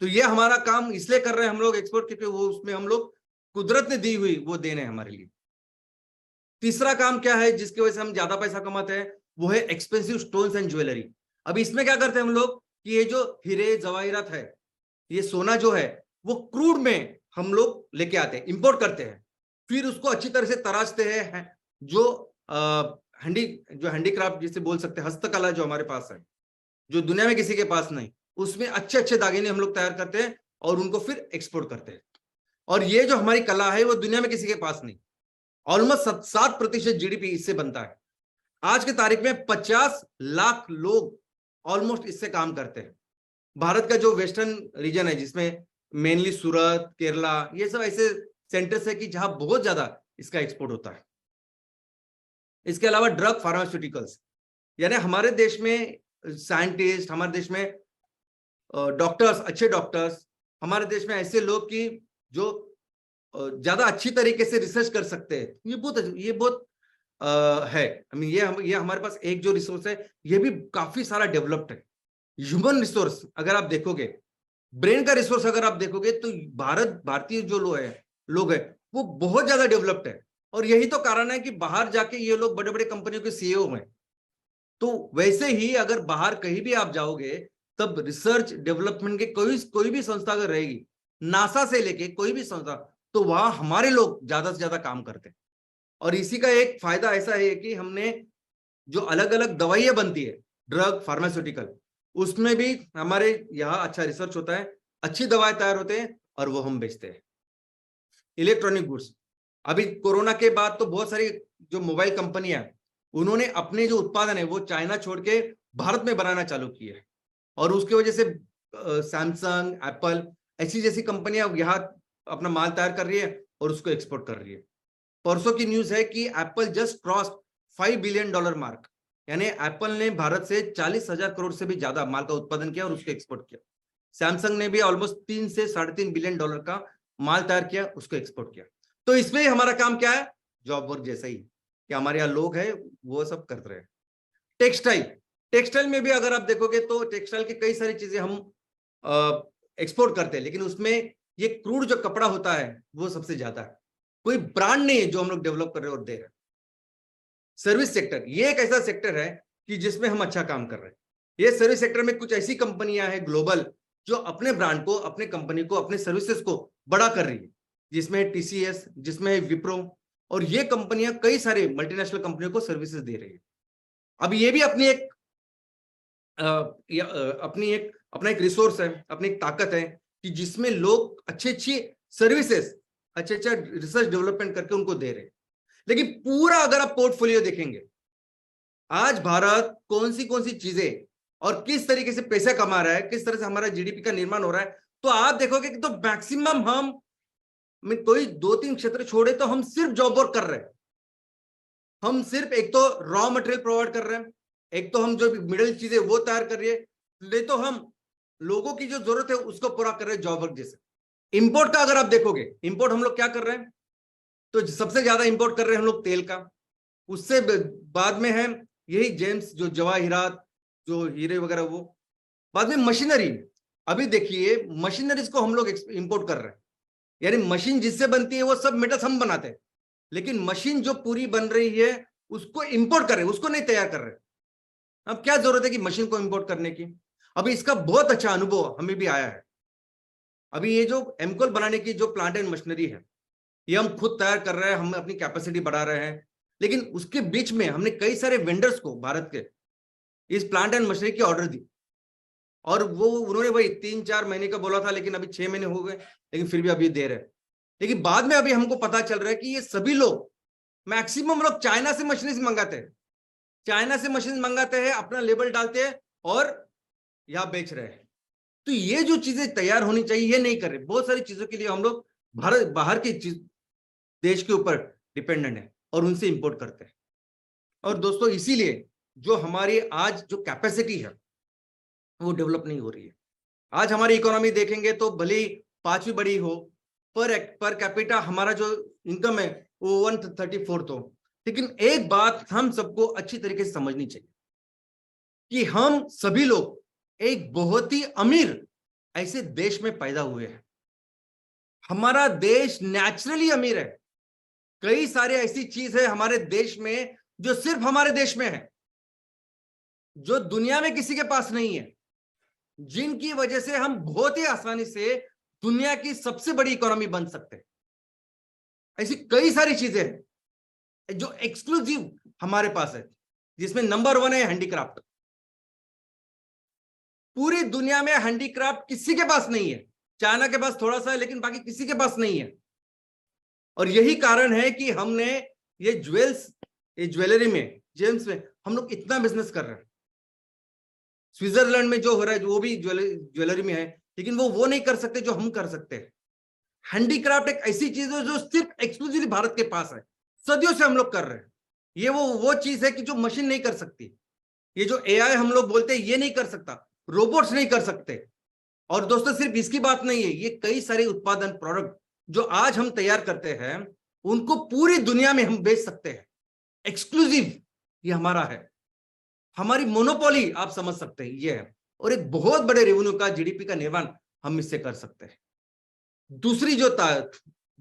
तो ये हमारा काम इसलिए कर रहे हैं हम लोग एक्सपोर्ट, क्योंकि वो उसमें हम लोग कुदरत ने दी हुई वो देने हैं हमारे लिए। तीसरा काम क्या है जिसकी वजह से हम ज्यादा पैसा कमाते हैं? वो है एक्सपेंसिव स्टोन्स एंड ज्वेलरी। अभी इसमें क्या करते हैं हम लोग कि ये जो हीरे जवाहिरात है, ये सोना जो है, वो क्रूड में हम लोग लेके आते हैं, इंपोर्ट करते हैं, फिर उसको अच्छी तरह से तराशते हैं। जो हैंडीक्राफ्ट जिसे बोल सकते हैं, हस्तकला जो हमारे पास है, जो दुनिया में किसी के पास नहीं, उसमें अच्छे अच्छे दागिने हम लोग तैयार करते हैं और उनको फिर एक्सपोर्ट करते हैं। और ये जो हमारी कला है वो दुनिया में किसी के पास नहीं। ऑलमोस्ट 7% जीडीपी इससे बनता है। आज की तारीख में 50 लाख लोग ऑलमोस्ट इससे काम करते हैं। भारत का जो वेस्टर्न रीजन है, जिसमें मेनली सूरत, केरला, ये सब ऐसे सेंटर्स है कि जहां बहुत ज्यादा इसका एक्सपोर्ट होता है। इसके अलावा ड्रग, फार्मास्यूटिकल्स, यानी हमारे देश में साइंटिस्ट, हमारे देश में डॉक्टर्स, अच्छे डॉक्टर्स, हमारे देश में ऐसे लोग कि जो ज्यादा अच्छी तरीके से रिसर्च कर सकते हैं, ये बहुत है। आई मीन ये हमारे पास एक जो रिसोर्स है ये भी काफी सारा डेवलप्ड है। ह्यूमन रिसोर्स अगर आप देखोगे, ब्रेन का रिसोर्स अगर आप देखोगे, तो भारतीय जो लोग है वो बहुत ज्यादा डेवलप्ड है। और यही तो कारण है कि बाहर जाके ये लोग बड़े बड़े कंपनियों के सीईओ हैं। तो वैसे ही अगर बाहर कहीं भी आप जाओगे, तब रिसर्च डेवलपमेंट के कोई भी संस्था अगर रहेगी, नासा से लेके कोई भी संस्था, तो वहां हमारे लोग ज्यादा से ज्यादा काम करते हैं। और इसी का एक फायदा ऐसा है कि हमने जो अलग अलग दवाइयां बनती है, ड्रग, फार्मास्यूटिकल, उसमें भी हमारे यहाँ अच्छा रिसर्च होता है, अच्छी दवाएं तैयार होते हैं और वो हम बेचते हैं। इलेक्ट्रॉनिक गुड्स, अभी कोरोना के बाद तो बहुत सारी जो मोबाइल कंपनियां, उन्होंने अपने जो उत्पादन है वो चाइना छोड़ के भारत में बनाना चालू किए हैं। और उसकी वजह से सैमसंग, एप्पल, ऐसी जैसी कंपनियां यहाँ अपना माल तैयार कर रही है और उसको एक्सपोर्ट कर रही है। परसों की न्यूज है कि Apple just cross $5 billion mark, यानी एप्पल ने भारत से 40,000 करोड़ से भी ज्यादा माल का उत्पादन किया और उसको एक्सपोर्ट किया। सैमसंग ने भी ऑलमोस्ट 3 से $3.5 बिलियन का माल तैयार किया, उसको एक्सपोर्ट किया। तो इसमें हमारा काम क्या है? जॉब वर्क जैसा ही कि हमारे यहाँ लोग हैं वो सब कर रहे हैं। टेक्सटाइल में भी अगर आप देखोगे तो टेक्सटाइल की कई सारी चीजें हम एक्सपोर्ट करते हैं, लेकिन उसमें ये क्रूड जो कपड़ा होता है वो सबसे ज्यादा है। कोई ब्रांड नहीं है जो हम लोग डेवलप कर रहे हैं और दे रहे हैं। सर्विस सेक्टर ये एक ऐसा सेक्टर है कि जिसमें हम अच्छा काम कर रहे हैं। ये सर्विस सेक्टर में कुछ ऐसी कंपनियां हैं ग्लोबल जो अपने ब्रांड को, अपने कंपनी को, अपने सर्विसेज को बड़ा कर रही है, जिसमें टीसीएस, जिसमें विप्रो, और ये कंपनियां कई सारे मल्टीनेशनल कंपनियों को सर्विसेज दे रही है। अब ये भी अपना एक रिसोर्स है, अपनी एक ताकत है कि जिसमें लोग अच्छी सर्विसेज, अच्छा रिसर्च डेवलपमेंट करके उनको दे रहे हैं। लेकिन पूरा अगर आप पोर्टफोलियो देखेंगे, आज भारत कौन सी चीजें और किस तरीके से पैसा कमा रहा है, किस तरह से हमारा जीडीपी का निर्माण हो रहा है, तो आप देखोगे कि तो मैक्सिमम हम कोई 2-3 क्षेत्र छोड़े तो हम सिर्फ जॉब वर्क कर रहे हैं। हम सिर्फ एक तो रॉ मटेरियल प्रोवाइड कर रहे हैं, एक तो हम जो मिडिल चीजें वो तैयार कर रही है, नहीं तो हम लोगों की जो जरूरत है उसको पूरा कर रहे हैं जॉब वर्क जैसे। इंपोर्ट का अगर आप देखोगे, इंपोर्ट हम लोग क्या कर रहे हैं, तो सबसे ज्यादा इंपोर्ट कर रहे हैं हम लोग तेल का, उससे बाद में है यही जेम्स, जो जवाहिरात, जो हीरे वगैरह, वो बाद में मशीनरी। अभी देखिए मशीनरीज को हम लोग इंपोर्ट कर रहे हैं, यानी मशीन जिससे बनती है वो सब मेटल्स हम बनाते हैं, लेकिन मशीन जो पूरी बन रही है उसको इंपोर्ट कर रहे हैं, उसको नहीं तैयार कर रहे। अब क्या जरूरत है कि मशीन को इंपोर्ट करने की? अभी इसका बहुत अच्छा अनुभव हमें भी आया है। अभी ये जो एमकोल बनाने की जो प्लांट एंड मशीनरी है, ये हम खुद तैयार कर रहे हैं, हम अपनी कैपेसिटी बढ़ा रहे हैं। लेकिन उसके बीच में हमने कई सारे वेंडर्स को भारत के इस प्लांट एंड मशीनरी की ऑर्डर दी, और वो उन्होंने वही 3-4 महीने का बोला था, लेकिन अभी 6 महीने हो गए, लेकिन फिर भी अभी दे रहे। लेकिन बाद में अभी हमको पता चल रहा है कि ये सभी लोग, मैक्सिमम लोग चाइना से मशीनरी मंगाते हैं, चाइना से मशीन मंगाते हैं, अपना लेबल डालते हैं और यहाँ बेच रहे हैं। तो ये जो चीजें तैयार होनी चाहिए ये नहीं कर रहे। बहुत सारी चीजों के लिए हम लोग भारत बाहर के देश के ऊपर डिपेंडेंट है और उनसे इंपोर्ट करते हैं। और दोस्तों इसीलिए जो हमारी आज जो कैपेसिटी है वो डेवलप नहीं हो रही है। आज हमारी इकोनॉमी देखेंगे तो भले ही 5वीं बड़ी हो, पर कैपिटा हमारा जो इनकम है वो 134 हो, लेकिन एक बात हम सबको अच्छी तरीके से समझनी चाहिए कि हम सभी लोग एक बहुत ही अमीर ऐसे देश में पैदा हुए हैं। हमारा देश नेचुरली अमीर है। कई सारे ऐसी चीज है हमारे देश में जो सिर्फ हमारे देश में है, जो दुनिया में किसी के पास नहीं है, जिनकी वजह से हम बहुत ही आसानी से दुनिया की सबसे बड़ी इकोनॉमी बन सकते हैं। ऐसी कई सारी चीजें हैं जो एक्सक्लूसिव हमारे पास है, जिसमें नंबर 1 है हैंडीक्राफ्ट। पूरी दुनिया में हैंडीक्राफ्ट किसी के पास नहीं है, चाइना के पास थोड़ा सा है, लेकिन बाकी किसी के पास नहीं है। और यही कारण है कि हमने ये ज्वेलरी में, जेम्स में हम लोग इतना बिजनेस कर रहे हैं। स्विट्जरलैंड में जो हो रहा है वो भी ज्वेलरी में है, लेकिन वो नहीं कर सकते जो हम कर सकते हैं। हैंडीक्राफ्ट एक ऐसी चीज है जो सिर्फ एक्सक्लूसिवली भारत के पास है, सदियों से हम लोग कर रहे हैं। ये वो चीज है कि जो मशीन नहीं कर सकती। ये जो एआई हम लोग बोलते हैं ये नहीं कर सकता, रोबोट्स नहीं कर सकते। और दोस्तों सिर्फ इसकी बात नहीं है, ये कई सारे उत्पादन प्रोडक्ट जो आज हम तैयार करते हैं उनको पूरी दुनिया में हम बेच सकते हैं। एक्सक्लूसिव ये हमारा है, हमारी मोनोपोली आप समझ सकते हैं ये है। और एक बहुत बड़े रेवेन्यू का, जीडीपी का निर्माण हम इससे कर सकते हैं। दूसरी जो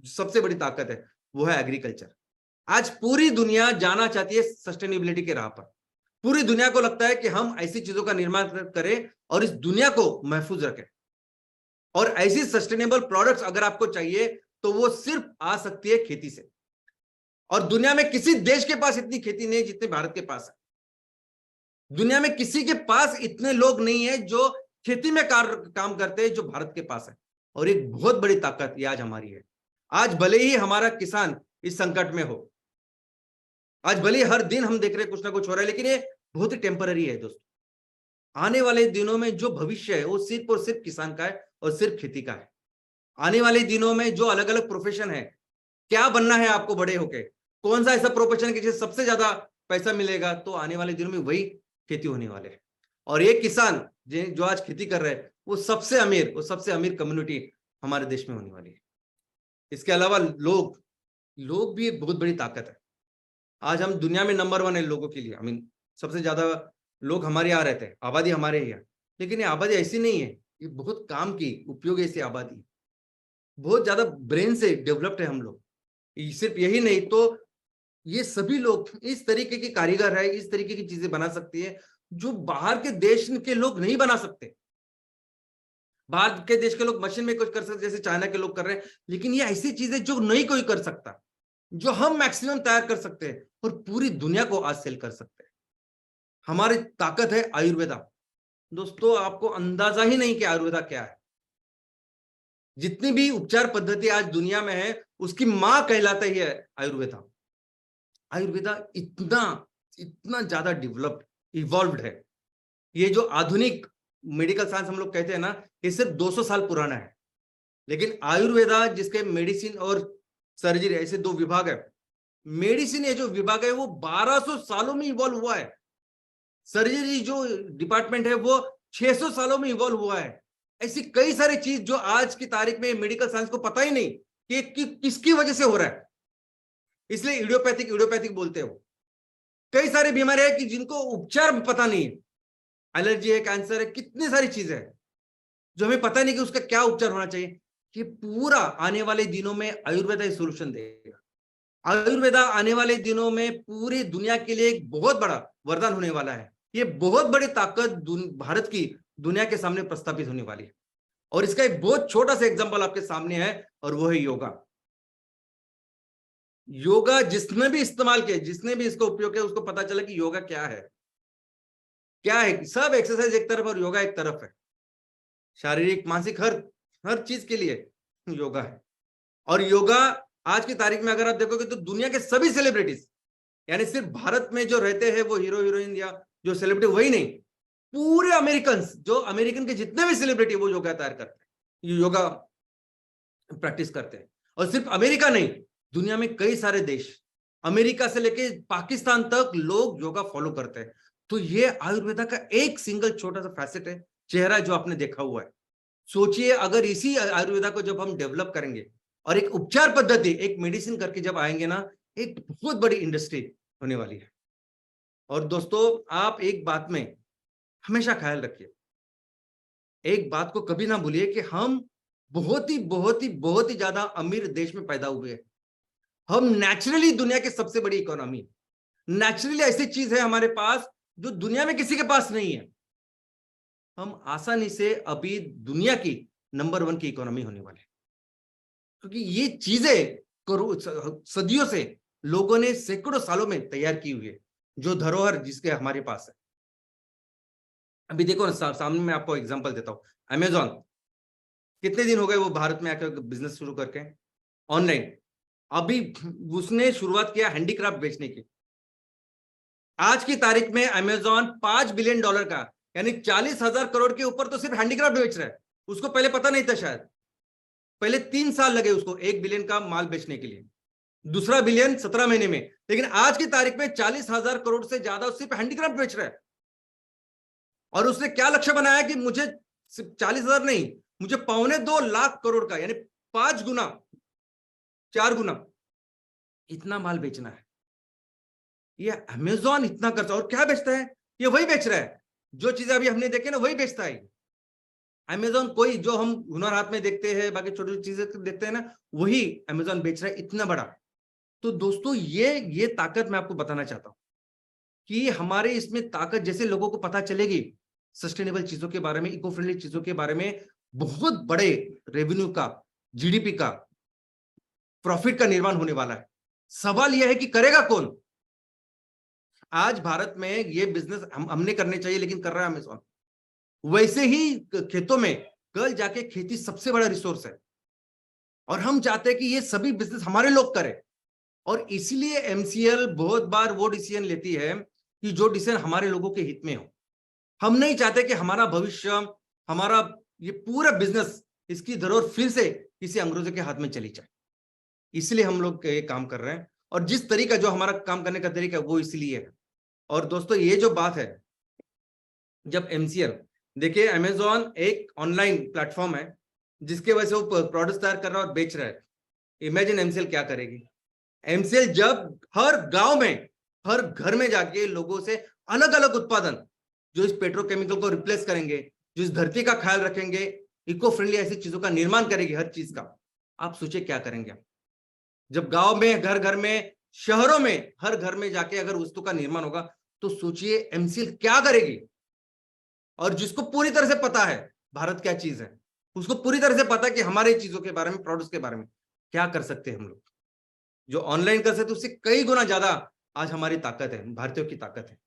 सबसे बड़ी ताकत है वो है एग्रीकल्चर। आज पूरी दुनिया जाना चाहती है सस्टेनेबिलिटी के राह पर। पूरी दुनिया को लगता है कि हम ऐसी चीजों का निर्माण करें और इस दुनिया को महफूज रखें। और ऐसी सस्टेनेबल प्रोडक्ट्स अगर आपको चाहिए तो वो सिर्फ आ सकती है खेती से। और दुनिया में किसी देश के पास इतनी खेती नहीं जितने भारत के पास है। दुनिया में किसी के पास इतने लोग नहीं है जो खेती में काम करते हैं जो भारत के पास है। और एक बहुत बड़ी ताकत ये आज हमारी है। आज भले ही हमारा किसान इस संकट में हो, आज भले ही हर दिन हम देख रहे हैं कुछ ना कुछ हो रहा है, लेकिन ये बहुत ही टेम्पररी है दोस्तों। आने वाले दिनों में जो भविष्य है वो सिर्फ और सिर्फ किसान का है और सिर्फ खेती का है। आने वाले दिनों में जो अलग अलग प्रोफेशन है, क्या बनना है आपको बड़े होके, कौन सा ऐसा प्रोफेशन कि जिससे सबसे ज्यादा पैसा मिलेगा, तो आने वाले दिनों में वही खेती होने वाले है। और ये किसान जो आज खेती कर रहे हैं वो सबसे अमीर कम्युनिटी हमारे देश में होने वाली है। इसके अलावा लोग भी एक बहुत बड़ी ताकत है। आज हम दुनिया में नंबर 1 है लोगों के लिए। सबसे ज्यादा लोग हमारे यहाँ रहते हैं, आबादी हमारे यहाँ। लेकिन ये आबादी ऐसी नहीं है, ये बहुत काम की उपयोग ऐसी आबादी, बहुत ज्यादा ब्रेन से डेवलप्ड है हम लोग। सिर्फ यही नहीं तो ये सभी लोग इस तरीके के कारीगर है, इस तरीके की चीजें बना सकती है जो बाहर के देश के लोग नहीं बना सकते। बाहर के देश के लोग मशीन में कुछ कर सकते जैसे चाइना के लोग कर रहे हैं, लेकिन ये ऐसी चीजें जो नहीं कोई कर सकता, जो हम मैक्सिमम तैयार कर सकते हैं और पूरी दुनिया को आज सेल कर सकते हैं। हमारी ताकत है आयुर्वेदा। दोस्तों आपको अंदाजा ही नहीं कि आयुर्वेदा क्या है। जितनी भी उपचार पद्धति आज दुनिया में है उसकी मां कहलाता ही है आयुर्वेदा। आयुर्वेदा इतना ज्यादा डेवलप्ड इवॉल्व्ड है। ये जो आधुनिक मेडिकल साइंस हम लोग कहते हैं ना, ये सिर्फ 200 साल पुराना है। लेकिन आयुर्वेदा जिसके मेडिसिन और सर्जरी ऐसे 2 विभाग है, मेडिसिन ये जो विभाग है वो 1200 सालों में इवॉल्व हुआ है। सर्जरी जो डिपार्टमेंट है वो 600 सालों में इवॉल्व हुआ है। ऐसी कई सारी चीज जो आज की तारीख में मेडिकल साइंस को पता ही नहीं कि किसकी वजह से हो रहा है। इसलिए इडियोपैथिक बोलते हो। कई सारी बीमारियां हैं कि जिनको उपचार पता नहीं है। एलर्जी है, कैंसर है, कितनी सारी चीजें हैं जो हमें पता नहीं कि उसका क्या उपचार होना चाहिए। ये पूरा आने वाले दिनों में आयुर्वेदा सोल्यूशन देगा। आयुर्वेदा आने वाले दिनों में पूरी दुनिया के लिए एक बहुत बड़ा वरदान होने वाला है। ये बहुत बड़ी ताकत भारत की दुनिया के सामने प्रस्थापित होने वाली है। और इसका एक बहुत छोटा सा एग्जांपल आपके सामने है, और वो है योगा। योगा जिसने भी इस्तेमाल किया, जिसने भी इसको उपयोग किया, उसको पता चला कि योगा क्या है। क्या है? सब एक्सरसाइज एक तरफ और योगा एक तरफ है। शारीरिक मानसिक हर चीज के लिए योगा है। और योगा आज की तारीख में अगर आप देखोगे तो दुनिया के सभी सेलिब्रिटीज, यानी सिर्फ भारत में जो रहते हैं वो हीरो हीरोइन या जो सेलिब्रिटी, वही नहीं, पूरे अमेरिकन, जो अमेरिकन के जितने भी सेलिब्रिटी वो योगा तैयार करते हैं, योगा प्रैक्टिस करते हैं। और सिर्फ अमेरिका नहीं, दुनिया में कई सारे देश, अमेरिका से लेके पाकिस्तान तक लोग योगा फॉलो करते हैं। तो ये आयुर्वेदा का एक सिंगल छोटा सा फैसेट है, चेहरा जो आपने देखा हुआ है। सोचिए अगर इसी आयुर्वेदा को जब हम डेवलप करेंगे और एक उपचार पद्धति, एक मेडिसिन करके जब आएंगे ना, एक बहुत बड़ी इंडस्ट्री होने वाली है। और दोस्तों आप एक बात में हमेशा ख्याल रखिए, एक बात को कभी ना भूलिए कि हम बहुत ही ज्यादा अमीर देश में पैदा हुए हैं। हम नेचुरली दुनिया की सबसे बड़ी इकोनॉमी, नेचुरली ऐसी चीज है हमारे पास जो दुनिया में किसी के पास नहीं है। हम आसानी से अभी दुनिया की नंबर 1 की इकोनॉमी होने वाले, क्योंकि ये चीजें सदियों से लोगों ने सैकड़ों सालों में तैयार की हुई है, जो धरोहर जिसके हमारे पास है। अभी देखो ना, सामने मैं आपको एग्जांपल देता हूं। अमेजॉन, कितने दिन हो गए वो भारत में आकर बिजनेस शुरू करके ऑनलाइन। अभी उसने शुरुआत किया हैंडीक्राफ्ट बेचने की। आज की तारीख में अमेजॉन $5 बिलियन का, यानी 40,000 करोड़ के ऊपर तो सिर्फ हैंडीक्राफ्ट बेच रहा है। उसको पहले पता नहीं था, शायद पहले 3 साल लगे उसको 1 बिलियन का माल बेचने के लिए, दूसरा बिलियन 17 महीने में। लेकिन आज की तारीख में 40,000 करोड़ से ज्यादा सिर्फ हैंडीक्राफ्ट बेच रहा है। और उसने क्या लक्ष्य बनाया कि मुझे सिर्फ 40,000 नहीं, मुझे 2.25 लाख करोड़ का, यानी 5 गुना 4 गुना इतना माल बेचना है। ये अमेजॉन इतना करता है, और क्या बेचता है? ये वही बेच रहा है जो चीजें अभी हमने देखे ना, वही बेचता है अमेजॉन। कोई जो हम हुनर हाथ में देखते हैं, बाकी छोटी छोटी चीजें देखते हैं ना, वही अमेजॉन बेच रहा है इतना बड़ा। तो दोस्तों ये ताकत मैं आपको बताना चाहता हूं कि हमारे इसमें ताकत, जैसे लोगों को पता चलेगी सस्टेनेबल चीजों के बारे में, इको फ्रेंडली चीजों के बारे में, बहुत बड़े रेवेन्यू का, जीडीपी का, प्रॉफिट का निर्माण होने वाला है। सवाल यह है कि करेगा कौन? आज भारत में ये बिजनेस हमने करने चाहिए, लेकिन कर रहा है अमेजॉन। वैसे ही खेतों में कल जाके खेती सबसे बड़ा रिसोर्स है, और हम चाहते हैं कि ये सभी बिजनेस हमारे लोग करें। और इसलिए एमसीएल बहुत बार वो डिसीजन लेती है कि जो डिसीजन हमारे लोगों के हित में हो। हम नहीं चाहते कि हमारा भविष्य, हमारा ये पूरा बिजनेस, इसकी धरोहर फिर से किसी अंग्रेजों के हाथ में चली जाए। इसलिए हम लोग ये काम कर रहे हैं, और जिस तरीका, जो हमारा काम करने का तरीका है, वो इसलिए है। और दोस्तों ये जो बात है, जब एमसीएल, देखिए अमेजॉन एक ऑनलाइन प्लेटफॉर्म है जिसके वजह से वो प्रोडक्ट्स तैयार कर रहा है और बेच रहा है। इमेजिन एमसीएल क्या करेगी। एमसीएल जब हर गांव में, हर घर में जाके लोगों से अलग अलग उत्पादन, जो इस पेट्रोकेमिकल को रिप्लेस करेंगे, जो इस धरती का ख्याल रखेंगे, इको फ्रेंडली ऐसी चीजों का निर्माण करेगी, हर चीज का। आप सोचिए क्या करेंगे जब गांव में, घर घर में, शहरों में, हर घर में जाके अगर वस्तु का निर्माण होगा, तो सोचिए एमसीएल क्या करेगी। और जिसको पूरी तरह से पता है भारत क्या चीज है, उसको पूरी तरह से पता है कि हमारे चीजों के बारे में, प्रोडक्ट्स के बारे में क्या कर सकते हैं हम लोग, जो ऑनलाइन कर सकते, उससे कई गुना ज्यादा आज हमारी ताकत है, भारतीयों की ताकत है।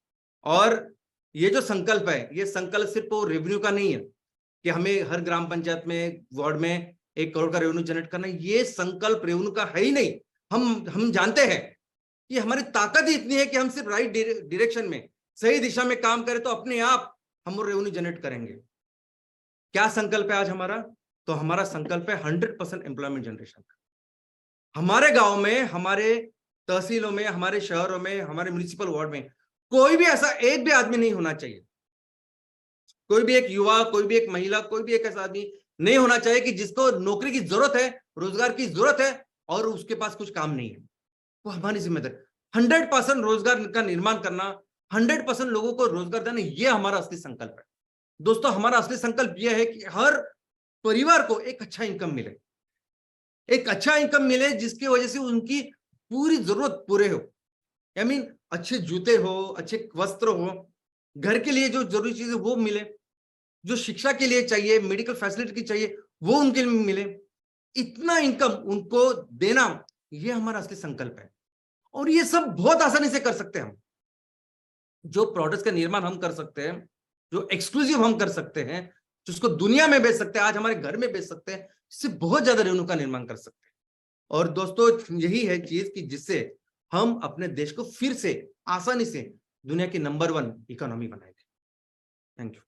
और ये जो संकल्प है, ये संकल्प सिर्फ वो रेवेन्यू का नहीं है कि हमें हर ग्राम पंचायत में, वार्ड में 1 करोड़ का रेवेन्यू जनरेट करना। ये संकल्प रेवेन्यू का है ही नहीं। हम जानते हैं कि हमारी ताकत ही इतनी है कि हम सिर्फ राइट डायरेक्शन में, सही दिशा में काम करें तो अपने आप हम रेवेन्यू जनरेट करेंगे। क्या संकल्प है आज हमारा? तो हमारा संकल्प है 100% एम्प्लॉयमेंट जनरेशन का। हमारे गांव में, हमारे तहसीलों में, हमारे शहरों में, हमारे म्युनिसिपल वार्ड में कोई भी ऐसा एक भी आदमी नहीं होना चाहिए, कोई भी एक युवा, कोई भी एक महिला, कोई भी एक ऐसा आदमी नहीं होना चाहिए कि जिसको नौकरी की जरूरत है, रोजगार की जरूरत है, और उसके पास कुछ काम नहीं है। वो हमारी जिम्मेदारी, 100% रोजगार का निर्माण करना, 100% लोगों को रोजगार देना, ये हमारा असली संकल्प है। दोस्तों हमारा असली संकल्प यह है कि हर परिवार को एक अच्छा इनकम मिले, एक अच्छा इनकम मिले, जिसकी वजह से उनकी पूरी जरूरत पूरे हो। आई मीन अच्छे जूते हो, अच्छे वस्त्र हो, घर के लिए जो जरूरी चीजें वो मिले, जो शिक्षा के लिए चाहिए, मेडिकल फैसिलिटी की चाहिए, वो उनके लिए मिले। इतना इनकम उनको देना, ये हमारा असली संकल्प है। और ये सब बहुत आसानी से कर सकते हैं हम। जो प्रोडक्ट्स का निर्माण हम कर सकते हैं, जो एक्सक्लूसिव हम कर सकते हैं, जिसको दुनिया में बेच सकते हैं, आज हमारे घर में बेच सकते हैं, इससे बहुत ज्यादा रेवेन्यू का निर्माण कर सकते हैं। और दोस्तों यही है चीज कि जिससे हम अपने देश को फिर से आसानी से दुनिया की नंबर 1 इकोनॉमी बनाएंगे। Thank you.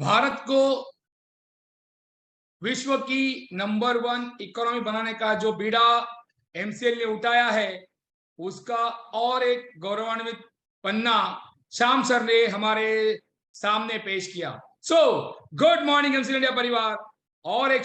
भारत को विश्व की नंबर 1 इकोनॉमी बनाने का जो बीड़ा एमसीएल ने उठाया है, उसका और एक गौरवान्वित पन्ना श्याम सर ने हमारे सामने पेश किया। So good morning MCL India परिवार। और एक